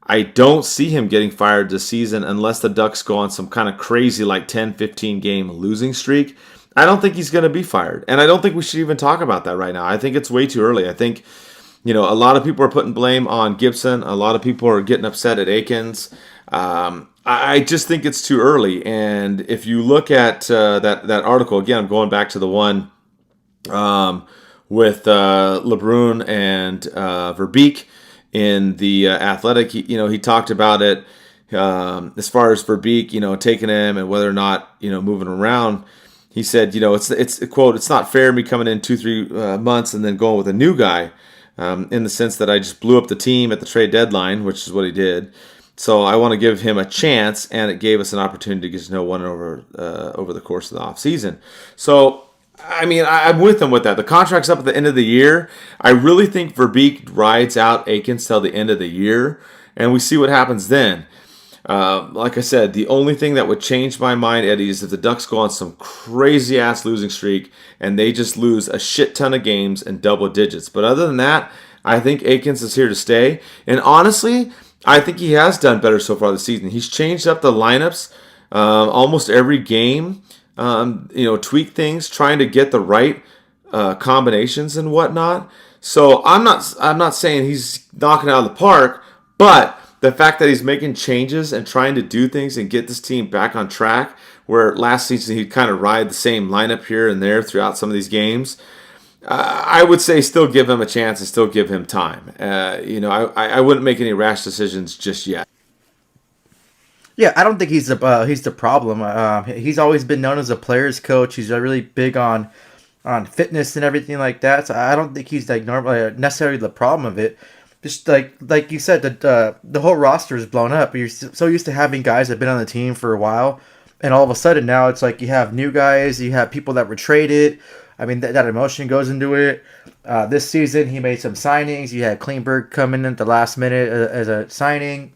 I don't see him getting fired this season unless the Ducks go on some kind of crazy 10, 15 game losing streak. I don't think he's going to be fired. And I don't think we should even talk about that right now. I think it's way too early. I think, a lot of people are putting blame on Gibson. A lot of people are getting upset at Akins. I just think it's too early. And if you look at that article, again, I'm going back to the one with LeBrun and Verbeek in the Athletic. He talked about it as far as Verbeek, taking him and whether or not, moving around. He said, it's quote, it's not fair me coming in 2-3 months and then going with a new guy in the sense that I just blew up the team at the trade deadline, which is what he did. So I want to give him a chance, and it gave us an opportunity to get to know one over the course of the offseason. So, I'm with him with that. The contract's up at the end of the year. I really think Verbeek rides out Akins till the end of the year, and we see what happens then. Like I said, the only thing that would change my mind, Eddie, is if the Ducks go on some crazy-ass losing streak and they just lose a shit ton of games in double digits. But other than that, I think Akins is here to stay. And honestly, I think he has done better so far this season. He's changed up the lineups almost every game, tweak things, trying to get the right combinations and whatnot. So I'm not saying he's knocking it out of the park, but the fact that he's making changes and trying to do things and get this team back on track, where last season he'd kind of ride the same lineup here and there throughout some of these games, I would say still give him a chance and still give him time. I wouldn't make any rash decisions just yet. Yeah, I don't think he's the problem. He's always been known as a player's coach. He's really big on fitness and everything like that. So I don't think he's necessarily the problem of it. Just like you said, the whole roster is blown up. You're so used to having guys that have been on the team for a while, and all of a sudden now it's like you have new guys, you have people that were traded. That emotion goes into it. This season he made some signings. You had Klingberg come in at the last minute as a signing.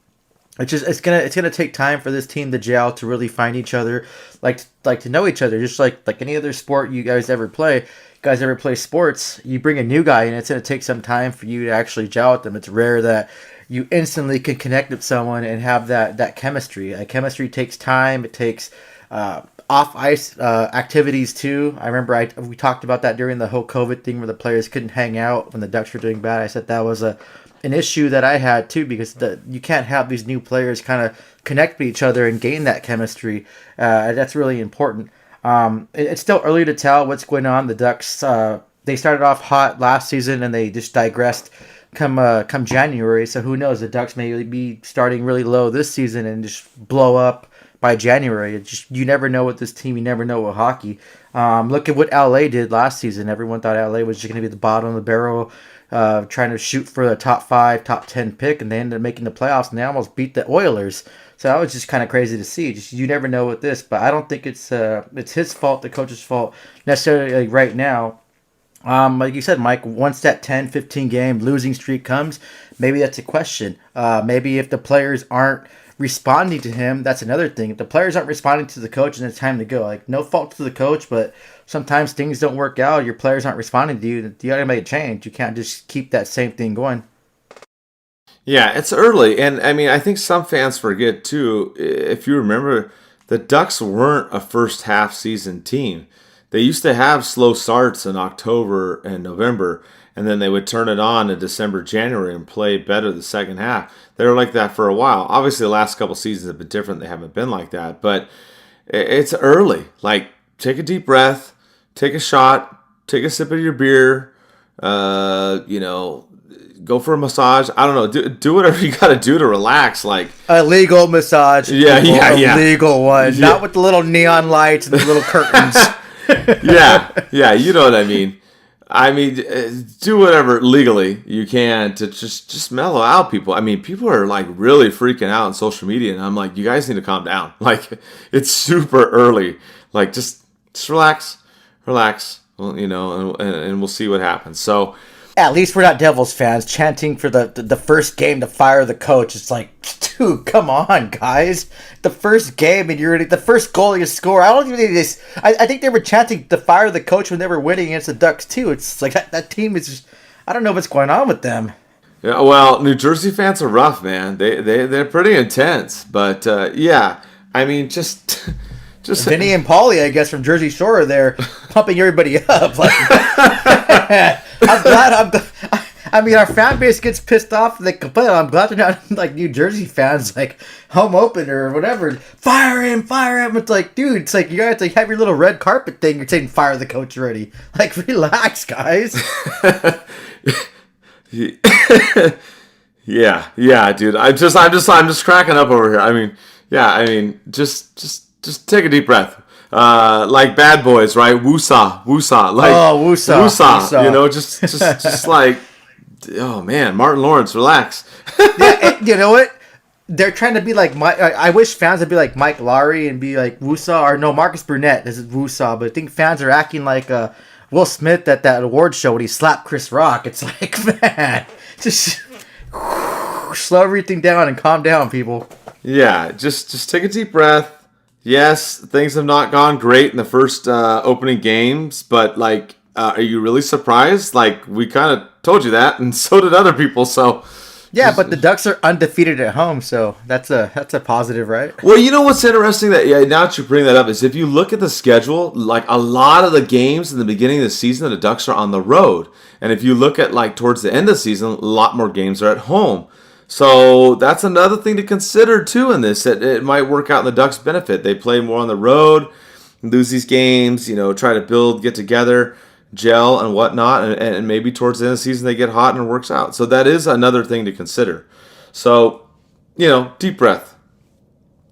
It's gonna take time for this team to gel, to really find each other, like to know each other, just like any other sport you guys ever play. Guys ever play sports, you bring a new guy and it's going to take some time for you to actually gel with them. It's rare that you instantly can connect with someone and have that chemistry. Chemistry takes time. It takes off-ice activities too. I remember we talked about that during the whole COVID thing where the players couldn't hang out when the Ducks were doing bad. I said that was an issue that I had too, because you can't have these new players kind of connect with each other and gain that chemistry. That's really important. It's still early to tell what's going on. The Ducks, they started off hot last season and they just digressed come January. So who knows? The Ducks may be starting really low this season and just blow up by January. You never know with this team. You never know with hockey. Look at what LA did last season. Everyone thought LA was just going to be the bottom of the barrel, trying to shoot for a top 5, top 10 pick, and they ended up making the playoffs and they almost beat the Oilers. So that was just kind of crazy to see. You never know with this, but I don't think it's his fault, the coach's fault necessarily right now. Like you said, Mike, once that 10, 15 game losing streak comes, maybe that's a question. Maybe if the players aren't responding to him, that's another thing. If the players aren't responding to the coach, then it's time to go. No fault to the coach, but sometimes things don't work out. Your players aren't responding to you. You got to make a change. You can't just keep that same thing going. Yeah, it's early, and I think some fans forget too. If you remember, the Ducks weren't a first half season team. They used to have slow starts in October and November, and then they would turn it on in December, January, and play better the second half. They were like that for a while. Obviously, the last couple seasons have been different. They haven't been like that, but it's early. Take a deep breath, take a shot, take a sip of your beer, go for a massage. I don't know. Do whatever you got to do to relax. A legal massage. Yeah. A legal one. Yeah. Not with the little neon lights and the little curtains. Yeah. You know what I mean. Do whatever legally you can to just mellow out people. People are really freaking out on social media, and I'm like, you guys need to calm down. It's super early. Just relax. Well, and we'll see what happens. So. At least we're not Devils fans chanting for the first game to fire the coach. It's dude, come on, guys. The first game and the first goal you score. I don't even think this. I think they were chanting to fire the coach when they were winning against the Ducks too. It's that team is just. I don't know what's going on with them. Yeah, well, New Jersey fans are rough, man. They're pretty intense. But yeah, I mean, just Vinny and Paulie, I guess, from Jersey Shore, they're pumping everybody up. Like, I'm glad. I mean, our fan base gets pissed off. They complain. I'm glad they're not like New Jersey fans, like home opener or whatever. Fire him, fire him. It's like, dude, it's like you guys like have your little red carpet thing. You're saying fire the coach already. Like, relax, guys. yeah, dude. I'm just cracking up over here. I mean, yeah, I mean, just take a deep breath. Like Bad Boys, right? Woosah, like woosah. You know, just like, oh man, Martin Lawrence, relax. Yeah, you know what? They're trying to be like Mike. I wish fans would be like Mike Lowry and be like Woosah, or no, Marcus Burnett. This is Woosah, but I think fans are acting like Will Smith at that award show when he slapped Chris Rock. It's like, man, just slow everything down and calm down, people. Yeah, just take a deep breath. Yes, things have not gone great in the first opening games, but like, are you really surprised? Like, we kind of told you that, and so did other people. So, yeah, but the Ducks are undefeated at home, so that's a positive, right? Well, you know what's interesting that now that you bring that up is if you look at the schedule, like a lot of the games in the beginning of the season, the Ducks are on the road, and if you look at like towards the end of the season, a lot more games are at home. So that's another thing to consider too in this. That it might work out in the Ducks' benefit. They play more on the road, lose these games, try to build, get together, gel and whatnot, and maybe towards the end of the season they get hot and it works out. So that is another thing to consider. So, deep breath.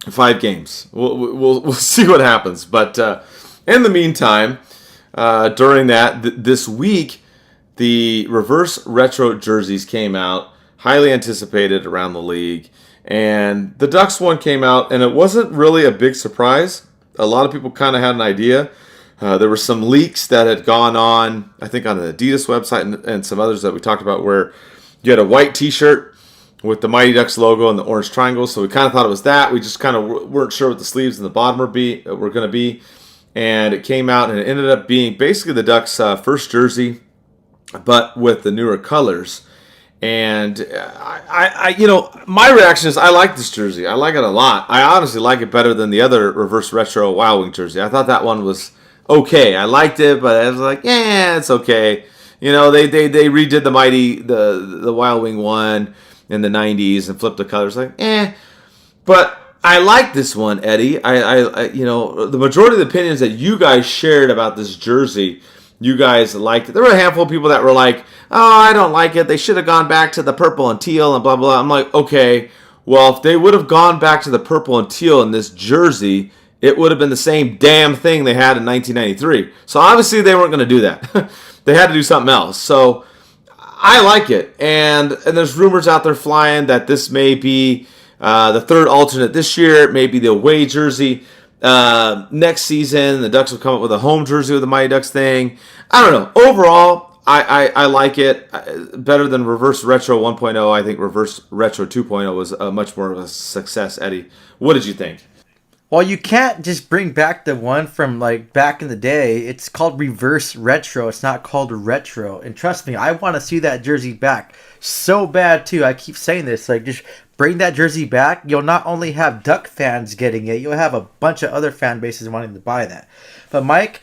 5 games. We'll see what happens. But in the meantime, during this week, the reverse retro jerseys came out. Highly anticipated around the league. And the Ducks one came out, and it wasn't really a big surprise. A lot of people kind of had an idea. There were some leaks that had gone on, I think on the Adidas website and some others that we talked about, where you had a white t-shirt with the Mighty Ducks logo and the orange triangle. So we kind of thought it was that. We just kind of weren't sure what the sleeves and the bottom were going to be. And it came out, and it ended up being basically the Ducks' first jersey, but with the newer colors. And my reaction is I like this jersey. I like it a lot. I honestly like it better than the other reverse retro Wild Wing jersey. I thought that one was okay. I liked it, but I was like, yeah, it's okay. They redid the Wild Wing one in the 90s and flipped the colors. Like, but I like this one, Eddie. I the majority of the opinions that you guys shared about this jersey, you guys liked it. There were a handful of people that were like, oh, I don't like it. They should have gone back to the purple and teal and blah, blah. I'm like, okay, well, if they would have gone back to the purple and teal in this jersey, it would have been the same damn thing they had in 1993. So obviously they weren't going to do that. They had to do something else. So I like it. And there's rumors out there flying that this may be the third alternate this year. It may be the away jersey. Next season, the Ducks will come up with a home jersey with the Mighty Ducks thing. I don't know. Overall, I like it better than Reverse Retro 1.0. I think Reverse Retro 2.0 was much more of a success, Eddie. What did you think? Well, you can't just bring back the one from like back in the day. It's called Reverse Retro. It's not called Retro. And trust me, I want to see that jersey back so bad too. I keep saying this, like just bring that jersey back. You'll not only have Duck fans getting it, you'll have a bunch of other fan bases wanting to buy that. But Mike,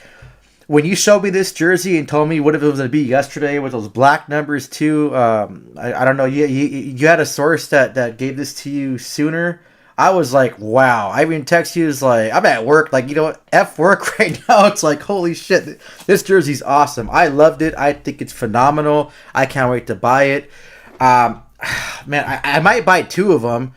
when you showed me this jersey and told me what if it was going to be yesterday with those black numbers too, I don't know. You had a source that gave this to you sooner. I was like, wow. I even text you, was like, I'm at work. Like, F work right now. It's like, holy shit. This jersey's awesome. I loved it. I think it's phenomenal. I can't wait to buy it. Man, I might buy 2 of them.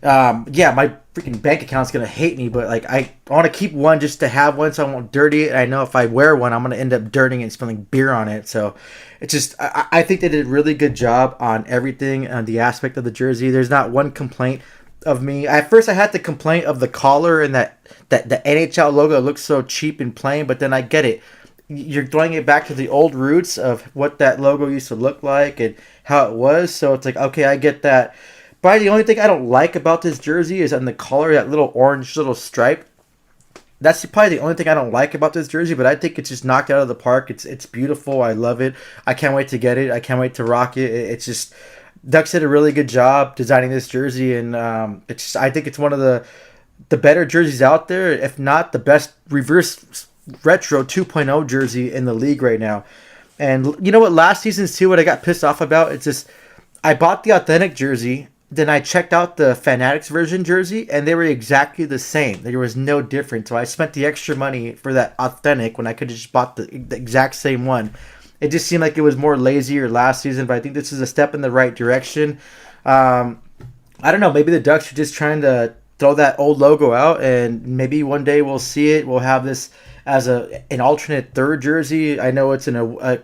Yeah, my freaking bank account's going to hate me, but like I want to keep one just to have one so I won't dirty it. I know if I wear one, I'm going to end up dirtying it and spilling beer on it. So it's just, I think they did a really good job on everything, on the aspect of the jersey. There's not one complaint of me. At first I had the complaint of the collar and that the NHL logo looks so cheap and plain, but then I get it. You're throwing it back to the old roots of what that logo used to look like and how it was. So it's like, okay, I get that. But the only thing I don't like about this jersey is on the collar, that little orange little stripe. That's probably the only thing I don't like about this jersey, but I think it's just knocked out of the park. It's beautiful. I love it. I can't wait to get it. I can't wait to rock it. It's just, Ducks did a really good job designing this jersey, and I think it's one of the better jerseys out there, if not the best reverse retro 2.0 jersey in the league right now. And you know what? Last season's too, what I got pissed off about, it's just I bought the authentic jersey, then I checked out the Fanatics version jersey, and they were exactly the same. There was no difference. So I spent the extra money for that authentic when I could have just bought the exact same one. It just seemed like it was more lazier last season, but I think this is a step in the right direction. I don't know. Maybe the Ducks are just trying to throw that old logo out, and maybe one day we'll see it. We'll have this as an alternate third jersey. I know it's a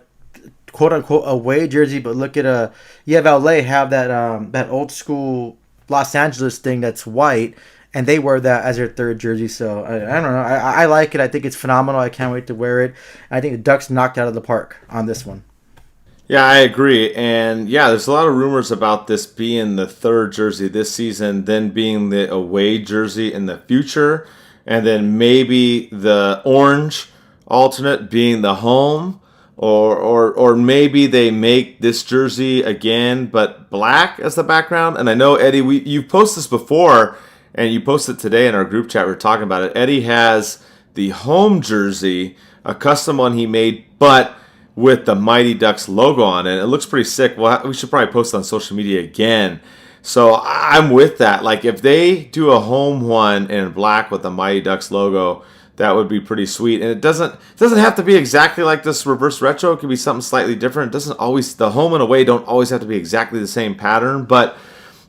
quote unquote away jersey, but look at you have LA have that old school Los Angeles thing that's white, and they wear that as their third jersey. So I don't know. I like it. I think it's phenomenal. I can't wait to wear it. I think the Ducks knocked out of the park on this one. Yeah, I agree. And yeah, there's a lot of rumors about this being the third jersey this season, then being the away jersey in the future, and then maybe the orange alternate being the home, or maybe they make this jersey again, but black as the background. And I know, Eddie, you've posted this before, and you posted today in our group chat. We were talking about it. Eddie has the home jersey, a custom one he made, but with the Mighty Ducks logo on it. It looks pretty sick. Well, we should probably post it on social media again. So I'm with that. Like, if they do a home one in black with the Mighty Ducks logo, that would be pretty sweet. And it doesn't have to be exactly like this reverse retro. It could be something slightly different. It doesn't always, the home and away don't always have to be exactly the same pattern. But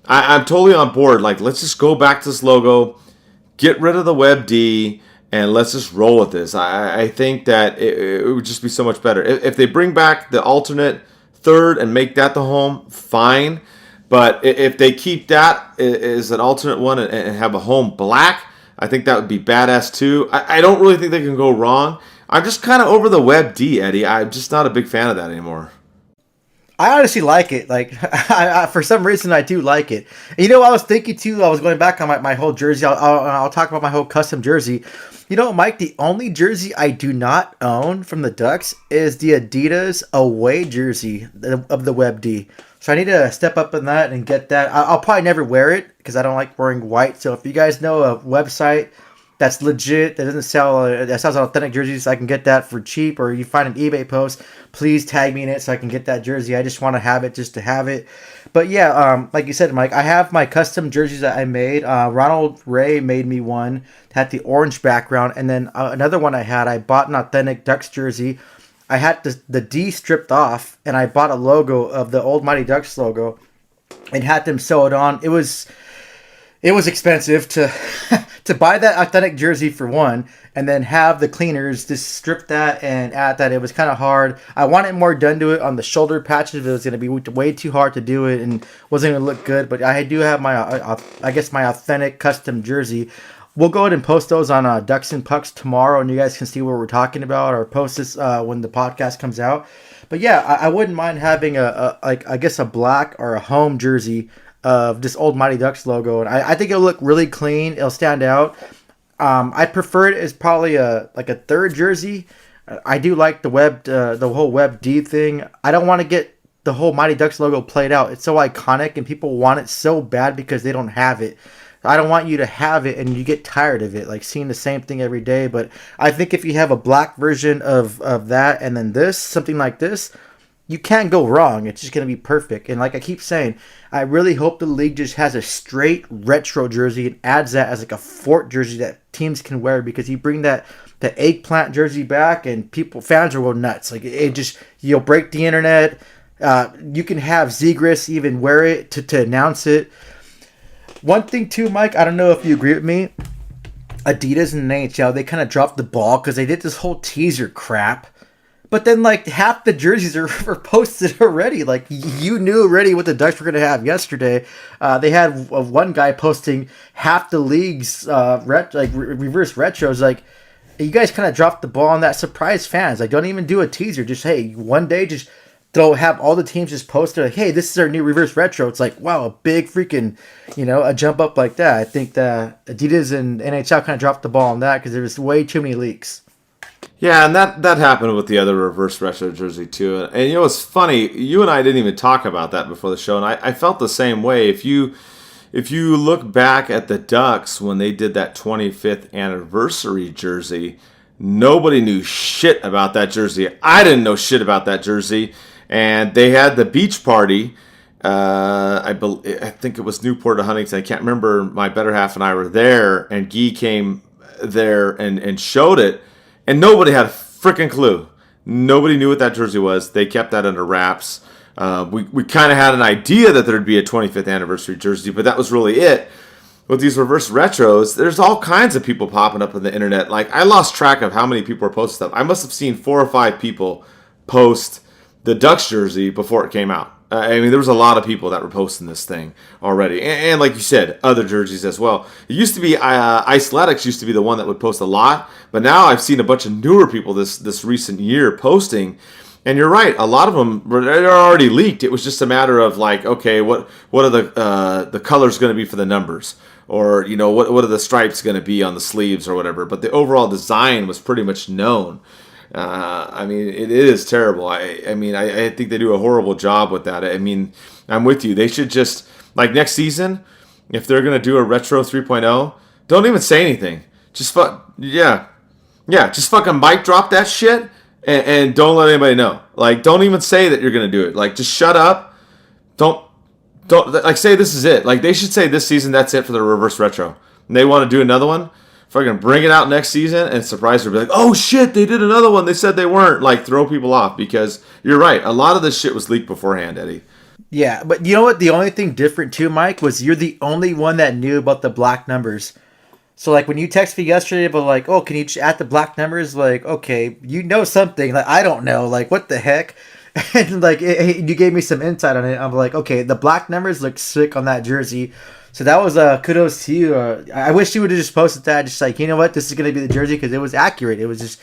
I'm totally on board. Like, let's just go back to this logo, get rid of the Web D, and let's just roll with this. I think that it would just be so much better. If they bring back the alternate third and make that the home, fine. But if they keep that as an alternate one and have a home black, I think that would be badass too. I don't really think they can go wrong. I'm just kind of over the Web D, Eddie. I'm just not a big fan of that anymore. I honestly like it. Like, for some reason, I do like it. And you know, I was thinking too. I was going back on my whole jersey. I'll talk about my whole custom jersey. You know, Mike, the only jersey I do not own from the Ducks is the Adidas away jersey of the Web D. So I need to step up in that and get that. I'll probably never wear it because I don't like wearing white. So if you guys know a website that's legit, that doesn't sell, that sells authentic jerseys, so I can get that for cheap, or you find an eBay post, please tag me in it so I can get that jersey. I just want to have it just to have it. But yeah, like you said, Mike, I have my custom jerseys that I made. Ronald Ray made me one that had the orange background, and then another one I bought an authentic Ducks jersey. I had the D stripped off, and I bought a logo of the old Mighty Ducks logo and had them sew it on. It was expensive to to buy that authentic jersey for one, and then have the cleaners just strip that and add that. It was kind of hard. I wanted more done to it on the shoulder patches. It was going to be way too hard to do it and wasn't going to look good. But I do have my authentic custom jersey. We'll go ahead and post those on Ducks and Pucks tomorrow, and you guys can see what we're talking about, or post this when the podcast comes out. But yeah, I wouldn't mind having a black or a home jersey of this old Mighty Ducks logo, and I think it'll look really clean. It'll stand out. I prefer it as probably a third jersey. I do like the whole Web D thing. I don't want to get the whole Mighty Ducks logo played out. It's so iconic, and people want it so bad because they don't have it. I don't want you to have it and you get tired of it, like seeing the same thing every day. But I think if you have a black version of that and then something like this, you can't go wrong. It's just going to be perfect. And like I keep saying, I really hope the league just has a straight retro jersey and adds that as like a fort jersey that teams can wear, because you bring the eggplant jersey back and fans will go nuts. Like you'll break the internet. You can have Zegras even wear it to announce it. One thing too, Mike, I don't know if you agree with me. Adidas and the NHL, they kind of dropped the ball because they did this whole teaser crap. But then, like, half the jerseys are posted already. Like, you knew already what the Ducks were going to have yesterday. They had one guy posting half the league's reverse retros. Like, you guys kind of dropped the ball on that. Surprise fans. Like, don't even do a teaser. Just, hey, one day, just have all the teams just post like, hey, this is our new reverse retro. It's like, wow, a big freaking, a jump up like that. I think that Adidas and NHL kind of dropped the ball on that because there was way too many leaks. Yeah, and that happened with the other reverse retro jersey too. And you know, it's funny. You and I didn't even talk about that before the show, and I felt the same way. If you look back at the Ducks when they did that 25th anniversary jersey, nobody knew shit about that jersey. I didn't know shit about that jersey, and they had the beach party. I think it was Newport or Huntington. I can't remember. My better half and I were there, and Guy came there and showed it. And nobody had a freaking clue. Nobody knew what that jersey was. They kept that under wraps. We kind of had an idea that there'd be a 25th anniversary jersey, but that was really it. With these reverse retros, there's all kinds of people popping up on the internet. Like, I lost track of how many people were posting stuff. I must have seen 4 or 5 people post the Ducks jersey before it came out. I mean, there was a lot of people that were posting this thing already. And like you said, other jerseys as well. It used to be, Iceletics used to be the one that would post a lot. But now I've seen a bunch of newer people this recent year posting. And you're right, a lot of them, they're already leaked. It was just a matter of like, okay, what are the colors going to be for the numbers? Or, you know, what are the stripes going to be on the sleeves or whatever. But the overall design was pretty much known. I mean, it is terrible. I mean, I think they do a horrible job with that. I mean, I'm with you. They should just, like next season, if they're going to do a Retro 3.0, don't even say anything. Just just fucking mic drop that shit and don't let anybody know. Like, don't even say that you're going to do it. Like, just shut up. Don't, like, say this is it. Like, they should say this season, that's it for the reverse retro. And they want to do another one, fucking bring it out next season and surprise her. Be like, oh shit, they did another one. They said they weren't. Like, throw people off because you're right. A lot of this shit was leaked beforehand, Eddie. Yeah, but you know what? The only thing different too, Mike, was you're the only one that knew about the black numbers. So like when you texted me yesterday about like, oh, can you just add the black numbers? Like, okay, you know something. Like, I don't know. Like, what the heck? And like you gave me some insight on it. I'm like, okay, the black numbers look sick on that jersey. So that was kudos to you. I wish you would have just posted that, just like, you know what, this is going to be the jersey, because it was accurate. It was just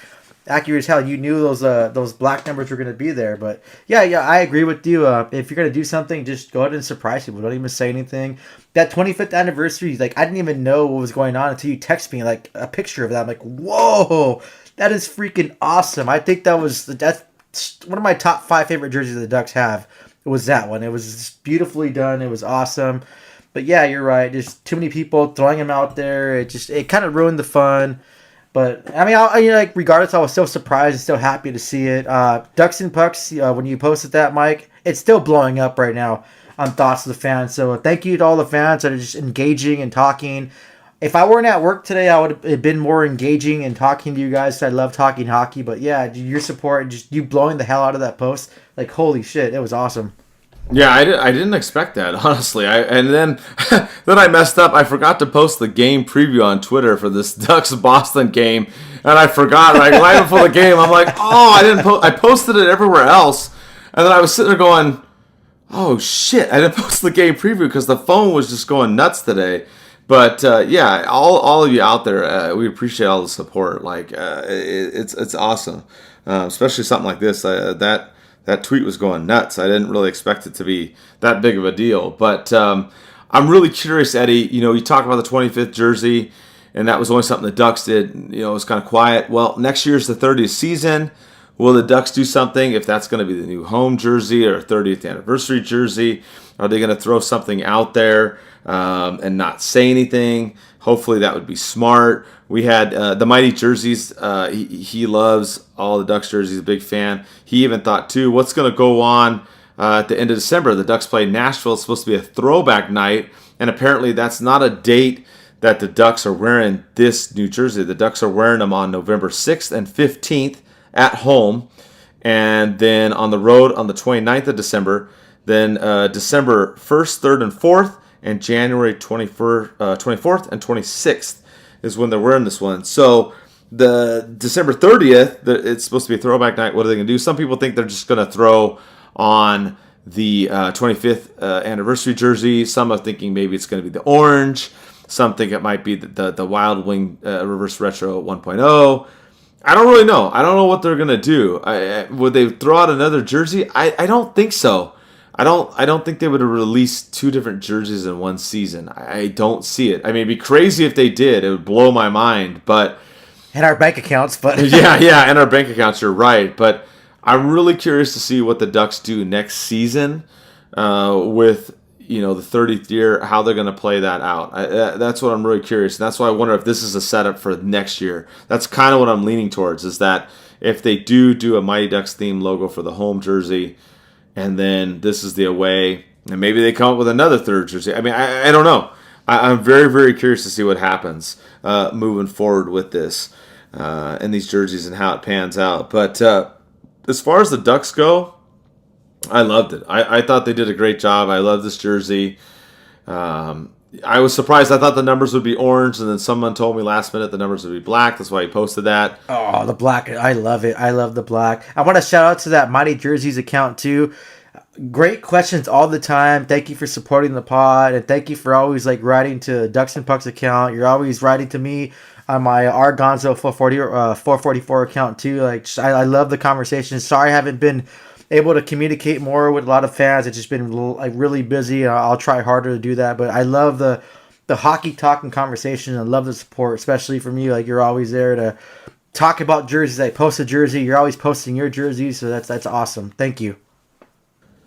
accurate as hell. You knew those black numbers were going to be there. But yeah, I agree with you. If you're going to do something, just go ahead and surprise people. Don't even say anything. That 25th anniversary, like, I didn't even know what was going on until you text me like a picture of that. I'm like, whoa, that is freaking awesome. I think that's one of my top 5 favorite jerseys the Ducks have. It was that one. It was just beautifully done. It was awesome. But yeah, you're right. There's too many people throwing them out there. It kind of ruined the fun. But I mean, regardless, I was still surprised and still happy to see it. DucksNPucks, when you posted that, Mike, it's still blowing up right now on thoughts of the fans. So thank you to all the fans that are just engaging and talking. If I weren't at work today, I would have been more engaging and talking to you guys. I love talking hockey. But yeah, your support, just you blowing the hell out of that post, like, holy shit, it was awesome. Yeah, I didn't expect that, honestly. And then then I messed up. I forgot to post the game preview on Twitter for this Ducks Boston game, and I forgot. Like, right before the game, I'm like, oh, I didn't I posted it everywhere else, and then I was sitting there going, oh shit, I didn't post the game preview because the phone was just going nuts today. But yeah, all of you out there, we appreciate all the support. Like, it's awesome, especially something like this. That tweet was going nuts. I didn't really expect it to be that big of a deal. But I'm really curious, Eddie. You know, you talk about the 25th jersey, and that was only something the Ducks did. You know, it was kind of quiet. Well, next year's the 30th season. Will the Ducks do something? If that's going to be the new home jersey or 30th anniversary jersey, are they going to throw something out there and not say anything? Hopefully that would be smart. We had the Mighty jerseys. He loves all the Ducks jerseys, a big fan. He even thought, too, what's going to go on at the end of December? The Ducks play Nashville. It's supposed to be a throwback night, and apparently that's not a date that the Ducks are wearing this new jersey. The Ducks are wearing them on November 6th and 15th at home, and then on the road on the 29th of December, then December 1st, 3rd, and 4th, and January 24th and 26th is when they're wearing this one. So the December 30th, it's supposed to be a throwback night. What are they going to do? Some people think they're just going to throw on the 25th anniversary jersey. Some are thinking maybe it's going to be the orange. Some think it might be the Wild Wing Reverse Retro 1.0. I don't really know. I don't know what they're going to do. Would they throw out another jersey? I don't think so. I don't think they would have released 2 different jerseys in one season. I don't see it. I mean, it'd be crazy if they did. It would blow my mind. But And our bank accounts, but yeah, and our bank accounts. You're right, but I'm really curious to see what the Ducks do next season with the 30th year, how they're going to play that out. That's what I'm really curious, and that's why I wonder if this is a setup for next year. That's kind of what I'm leaning towards, is that if they do a Mighty Ducks theme logo for the home jersey, and then this is the away, and maybe they come up with another third jersey. I mean, I don't know. I'm very, very curious to see what happens moving forward with this and these jerseys and how it pans out. But as far as the Ducks go, I loved it. I thought they did a great job. I love this jersey. I was surprised. I thought the numbers would be orange, and then someone told me last minute the numbers would be black. That's why he posted that. Oh, the black. I love it. I love the black. I want to shout out to that Mighty Jerseys account, too. Great questions all the time. Thank you for supporting the pod, and thank you for always writing to Ducks and Pucks account. You're always writing to me on my Argonzo 444 account, too. I love the conversation. Sorry I haven't been able to communicate more with a lot of fans. It's just been really busy. I'll try harder to do that, but I love the hockey talk and conversation. I love the support, especially from you. You're always there to talk about jerseys. I post a jersey. You're always posting your jerseys, so that's awesome. Thank you.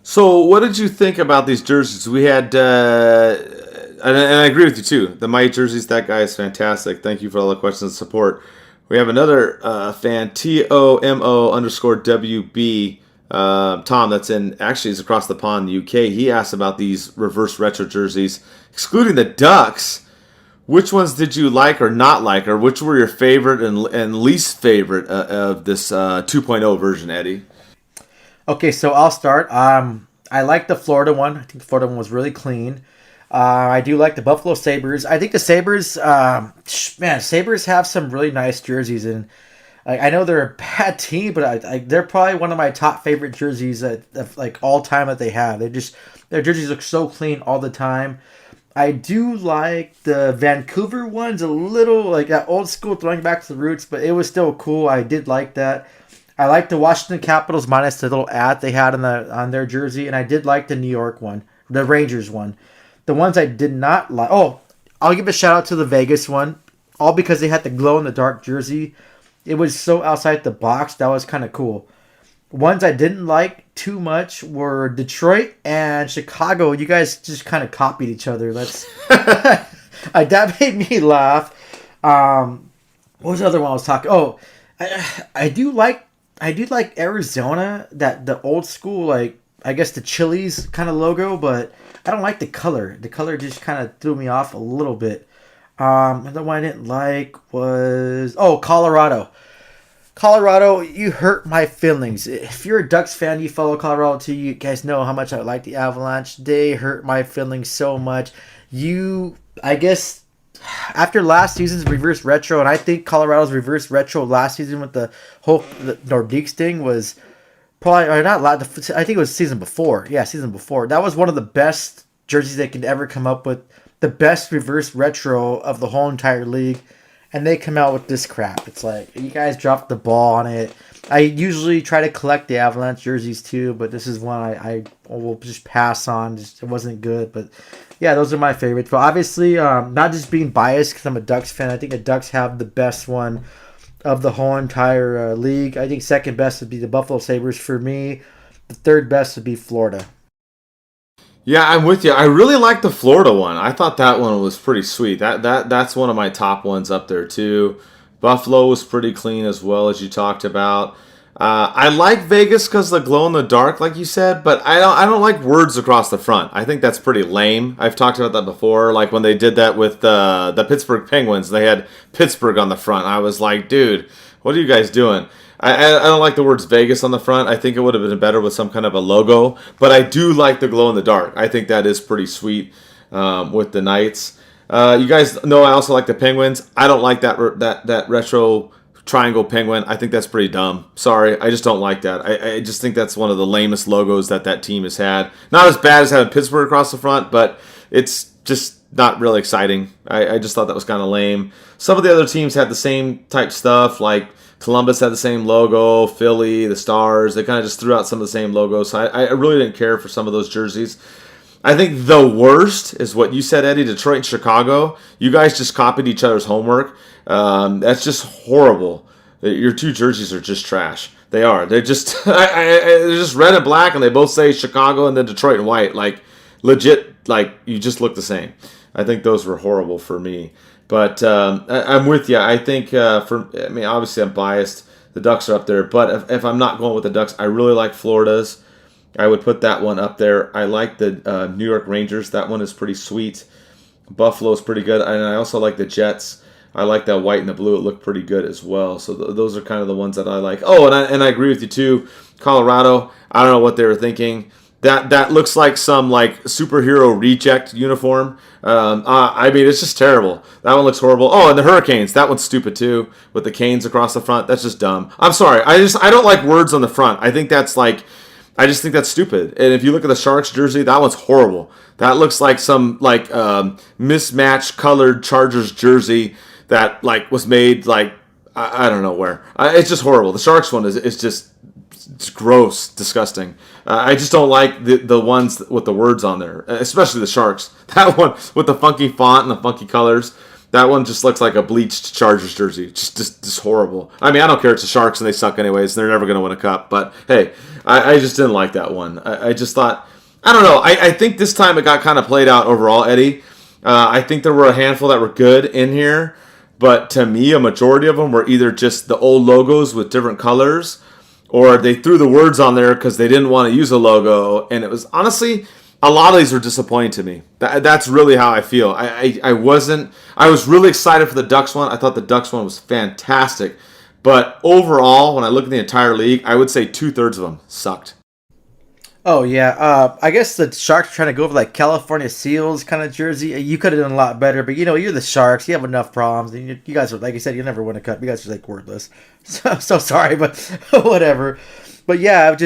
So what did you think about these jerseys? We had, and I agree with you too, the Mighty jerseys, that guy is fantastic. Thank you for all the questions and support. We have another fan, TOMO_WB, Tom, that's he's across the pond in the UK. He asked about these reverse retro jerseys, excluding the Ducks. Which ones did you like or not like, or which were your favorite and least favorite of this 2.0 version, Eddie? Okay, so I'll start. I like the Florida one. I think the Florida one was really clean. I do like the Buffalo Sabres. I think the Sabres, Sabres have some really nice jerseys, and I know they're a bad team, but they're probably one of my top favorite jerseys of all time that they have. Their jerseys look so clean all the time. I do like the Vancouver ones a little, that old school, throwing back to the roots, but it was still cool. I did like that. I like the Washington Capitals minus the little ad they had on their jersey, and I did like the New York one, the Rangers one. The ones I did not like, I'll give a shout out to the Vegas one, all because they had the glow in the dark jersey. It was so outside the box. That was kind of cool. Ones I didn't like too much were Detroit and Chicago. You guys just kind of copied each other. That made me laugh. What was the other one I was talking? I do like Arizona, that the old school, I guess the Chili's kind of logo, but I don't like the color. The color just kind of threw me off a little bit. The one I didn't like was Colorado. Colorado, you hurt my feelings. If you're a Ducks fan, you follow Colorado too. You guys know how much I like the Avalanche. They hurt my feelings so much. I guess after last season's reverse retro, and I think Colorado's reverse retro last season with the Nordiques thing was probably, or not last, I think it was season before. Yeah, season before. That was one of the best jerseys they could ever come up with. The best reverse retro of the whole entire league, and they come out with this crap. It's you guys dropped the ball on it. I usually try to collect the Avalanche jerseys too, but this is one I will just pass on. It wasn't good, but yeah, those are my favorites. But obviously, not just being biased because I'm a Ducks fan, I think the Ducks have the best one of the whole entire league. I think second best would be the Buffalo Sabres for me. The third best would be Florida. Yeah, I'm with you. I really like the Florida one. I thought that one was pretty sweet. That's one of my top ones up there too. Buffalo was pretty clean as well, as you talked about. I like Vegas because of the glow in the dark, like you said, but I don't like words across the front. I think that's pretty lame. I've talked about that before, like when they did that with the Pittsburgh Penguins. They had Pittsburgh on the front. I was like, dude, what are you guys doing? I don't like the words Vegas on the front. I think it would have been better with some kind of a logo. But I do like the glow in the dark. I think that is pretty sweet with the Knights. You guys know I also like the Penguins. I don't like that retro triangle penguin. I think that's pretty dumb. Sorry, I just don't like that. I just think that's one of the lamest logos that team has had. Not as bad as having Pittsburgh across the front, but it's just not really exciting. I just thought that was kind of lame. Some of the other teams had the same type stuff, like Columbus had the same logo, Philly, the Stars. They kind of just threw out some of the same logos. So I really didn't care for some of those jerseys. I think the worst is what you said, Eddie. Detroit and Chicago. You guys just copied each other's homework. That's just horrible. Your two jerseys are just trash. They are. They're just they're just red and black, and they both say Chicago and then Detroit and white. Like legit. Like you just look the same. I think those were horrible for me. But I'm with you. I think obviously I'm biased. The Ducks are up there, but if I'm not going with the Ducks, I really like Florida's. I would put that one up there. I like the New York Rangers. That one is pretty sweet. Buffalo's pretty good. And I also like the Jets. I like that white and the blue. It looked pretty good as well. So those are kind of the ones that I like. Oh, and I agree with you too. Colorado, I don't know what they were thinking. That looks like some like superhero reject uniform. I mean, it's just terrible. That one looks horrible. Oh, and the Hurricanes. That one's stupid too, with the canes across the front. That's just dumb. I'm sorry. I don't like words on the front. I think that's like... I just think that's stupid. And if you look at the Sharks jersey, that one's horrible. That looks like some like mismatched colored Chargers jersey that like was made like I don't know where. It's just horrible. The Sharks one is just it's gross, disgusting. I just don't like the ones with the words on there, especially the Sharks. That one with the funky font and the funky colors. That one just looks like a bleached Chargers jersey. Just horrible. I mean, I don't care. It's the Sharks and they suck anyways. They're never going to win a cup. But hey, I just didn't like that one. I just thought, I don't know. I think this time it got kind of played out overall, Eddie. I think there were a handful that were good in here. But to me, a majority of them were either just the old logos with different colors, or they threw the words on there because they didn't want to use a logo. And it was honestly... a lot of these were disappointing to me. That's really how I feel. I was really excited for the Ducks one. I thought the Ducks one was fantastic. But overall, when I look at the entire league, I would say 2/3 of them sucked. Oh, yeah. I guess the Sharks are trying to go for like California Seals kind of jersey. You could have done a lot better, but you're the Sharks. You have enough problems. You guys are, like you said, you'll never win a cup. You guys are like worthless. So sorry, but whatever. But yeah,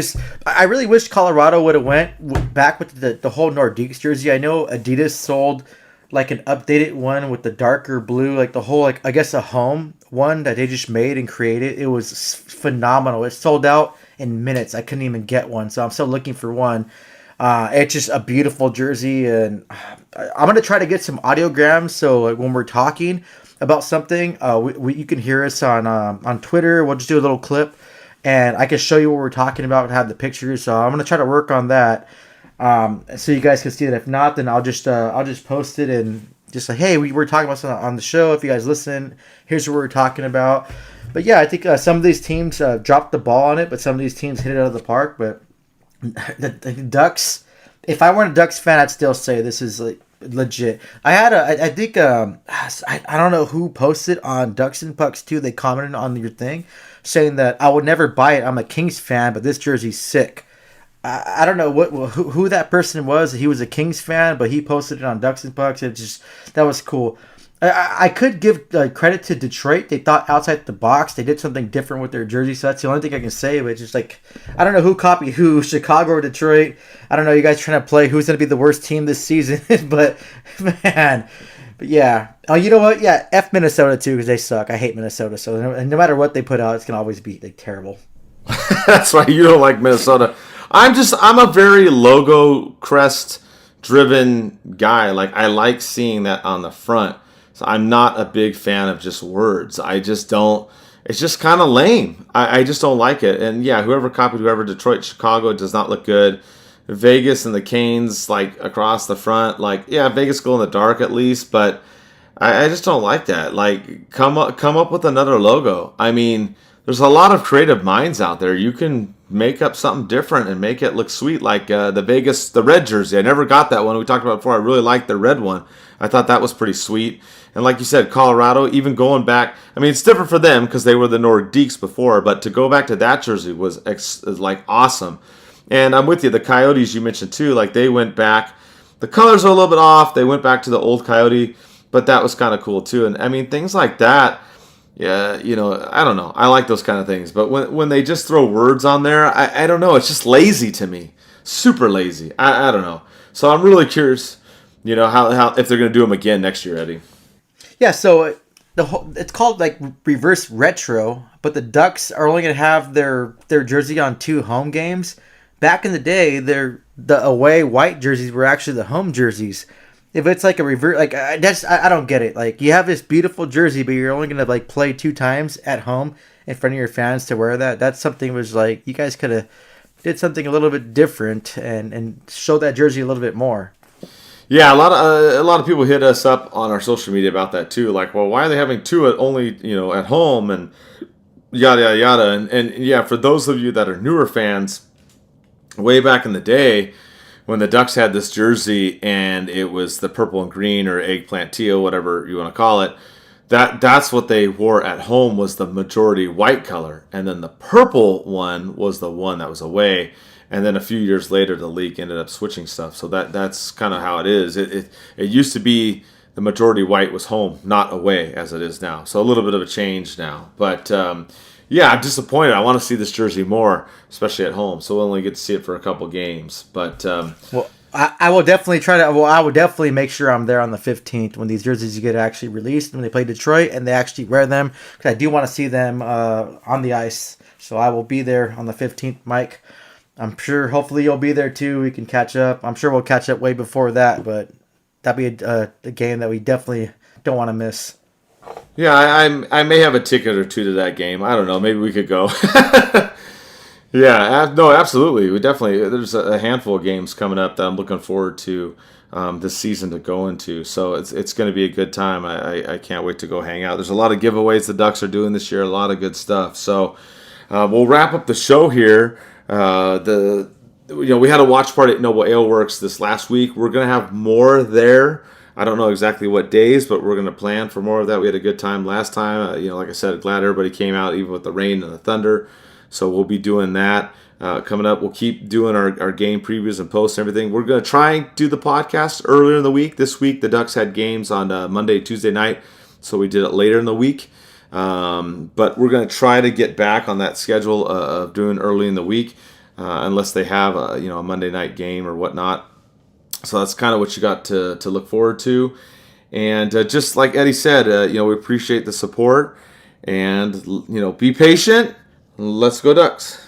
I really wish Colorado would have went back with the whole Nordiques jersey. I know Adidas sold like an updated one with the darker blue, like the whole, like I guess a home one that they just made and created. It was phenomenal. It sold out in minutes. I couldn't even get one, so I'm still looking for one. It's just a beautiful jersey, and I'm gonna try to get some audiograms so like, when we're talking about something, you can hear us on Twitter. We'll just do a little clip. And I can show you what we're talking about and have the pictures. So I'm gonna try to work on that, so you guys can see it. If not, then I'll just post it and just say, hey, we were talking about something on the show. If you guys listen, here's what we're talking about. But yeah, I think some of these teams dropped the ball on it, but some of these teams hit it out of the park. But the Ducks, if I weren't a Ducks fan, I'd still say this is like legit. I think I don't know who posted on DucksNPucks too. They commented on your thing, saying that I would never buy it. I'm a Kings fan, but this jersey's sick. I don't know who that person was. He was a Kings fan, but he posted it on DucksNPucks. That was cool. I could give credit to Detroit. They thought outside the box. They did something different with their jersey. So that's the only thing I can say. But it's just like, I don't know who copied who, Chicago or Detroit. I don't know. You guys trying to play who's going to be the worst team this season. But man, but yeah. Oh, you know what? Yeah, F Minnesota too because they suck. I hate Minnesota. So no matter what they put out, it's going to always be like terrible. That's why you don't like Minnesota. I'm a very logo crest driven guy. Like I like seeing that on the front. So I'm not a big fan of just words. I just don't. It's just kind of lame. I just don't like it. And yeah, whoever copied whoever, Detroit, Chicago, does not look good. Vegas and the Canes, like across the front, like yeah, Vegas glow in the dark at least, but I just don't like that. Like come up with another logo. I mean, there's a lot of creative minds out there. You can make up something different and make it look sweet, like the red jersey. I never got that one. We talked about it before. I really liked the red one. I thought that was pretty sweet. And like you said, Colorado, even going back, I mean, it's different for them because they were the Nordiques before, but to go back to that jersey was like awesome. And I'm with you. The Coyotes you mentioned too, like they went back. The colors are a little bit off. They went back to the old Coyote, but that was kind of cool too. And I mean, things like that, yeah, I don't know. I like those kind of things. But when they just throw words on there, I don't know. It's just lazy to me. Super lazy. I don't know. So I'm really curious, how if they're going to do them again next year, Eddie. Yeah, so it's called like reverse retro, but the Ducks are only going to have their jersey on 2 home games. back in the day, the away white jerseys were actually the home jerseys. If it's like a revert, like I don't get it. Like you have this beautiful jersey, but you're only gonna like play 2 times at home in front of your fans to wear that. That's something was like you guys could have did something a little bit different and show that jersey a little bit more. Yeah, a lot of people hit us up on our social media about that too. Like, well, why are they having 2 at only at home and yada yada yada? And yeah, for those of you that are newer fans, way back in the day when the Ducks had this jersey and it was the purple and green or eggplant teal, whatever you want to call it, that's what they wore at home was the majority white color, and then the purple one was the one that was away. And then a few years later, the league ended up switching stuff. So that's kind of how it is. It used to be the majority white was home, not away, as it is now. So a little bit of a change now. But yeah, I'm disappointed. I want to see this jersey more, especially at home. So we'll only get to see it for a couple games. But well, I will definitely try to. Well, I will definitely make sure I'm there on the 15th when these jerseys get actually released when they play Detroit and they actually wear them, because I do want to see them on the ice. So I will be there on the 15th, Mike. I'm sure. Hopefully you'll be there too. We can catch up. I'm sure we'll catch up way before that, but that'd be a game that we definitely don't want to miss. yeah, I may have a ticket or 2 to that game. I don't know. Maybe we could go. Yeah, no, absolutely. We definitely. There's a handful of games coming up that I'm looking forward to this season to go into. So it's going to be a good time. I can't wait to go hang out. There's a lot of giveaways the Ducks are doing this year. A lot of good stuff. So we'll wrap up the show here. We had a watch party at Noble Ale Works this last week. We're gonna have more there. I don't know exactly what days, but we're gonna plan for more of that. We had a good time last time. Like I said, glad everybody came out, even with the rain and the thunder. So we'll be doing that coming up. We'll keep doing our game previews and posts and everything. We're gonna try and do the podcast earlier in the week. This week the Ducks had games on Monday, Tuesday night, so we did it later in the week. But we're going to try to get back on that schedule of doing early in the week, unless they have a Monday night game or whatnot. So that's kind of what you got to look forward to. And just like Eddie said, we appreciate the support and be patient. Let's go Ducks.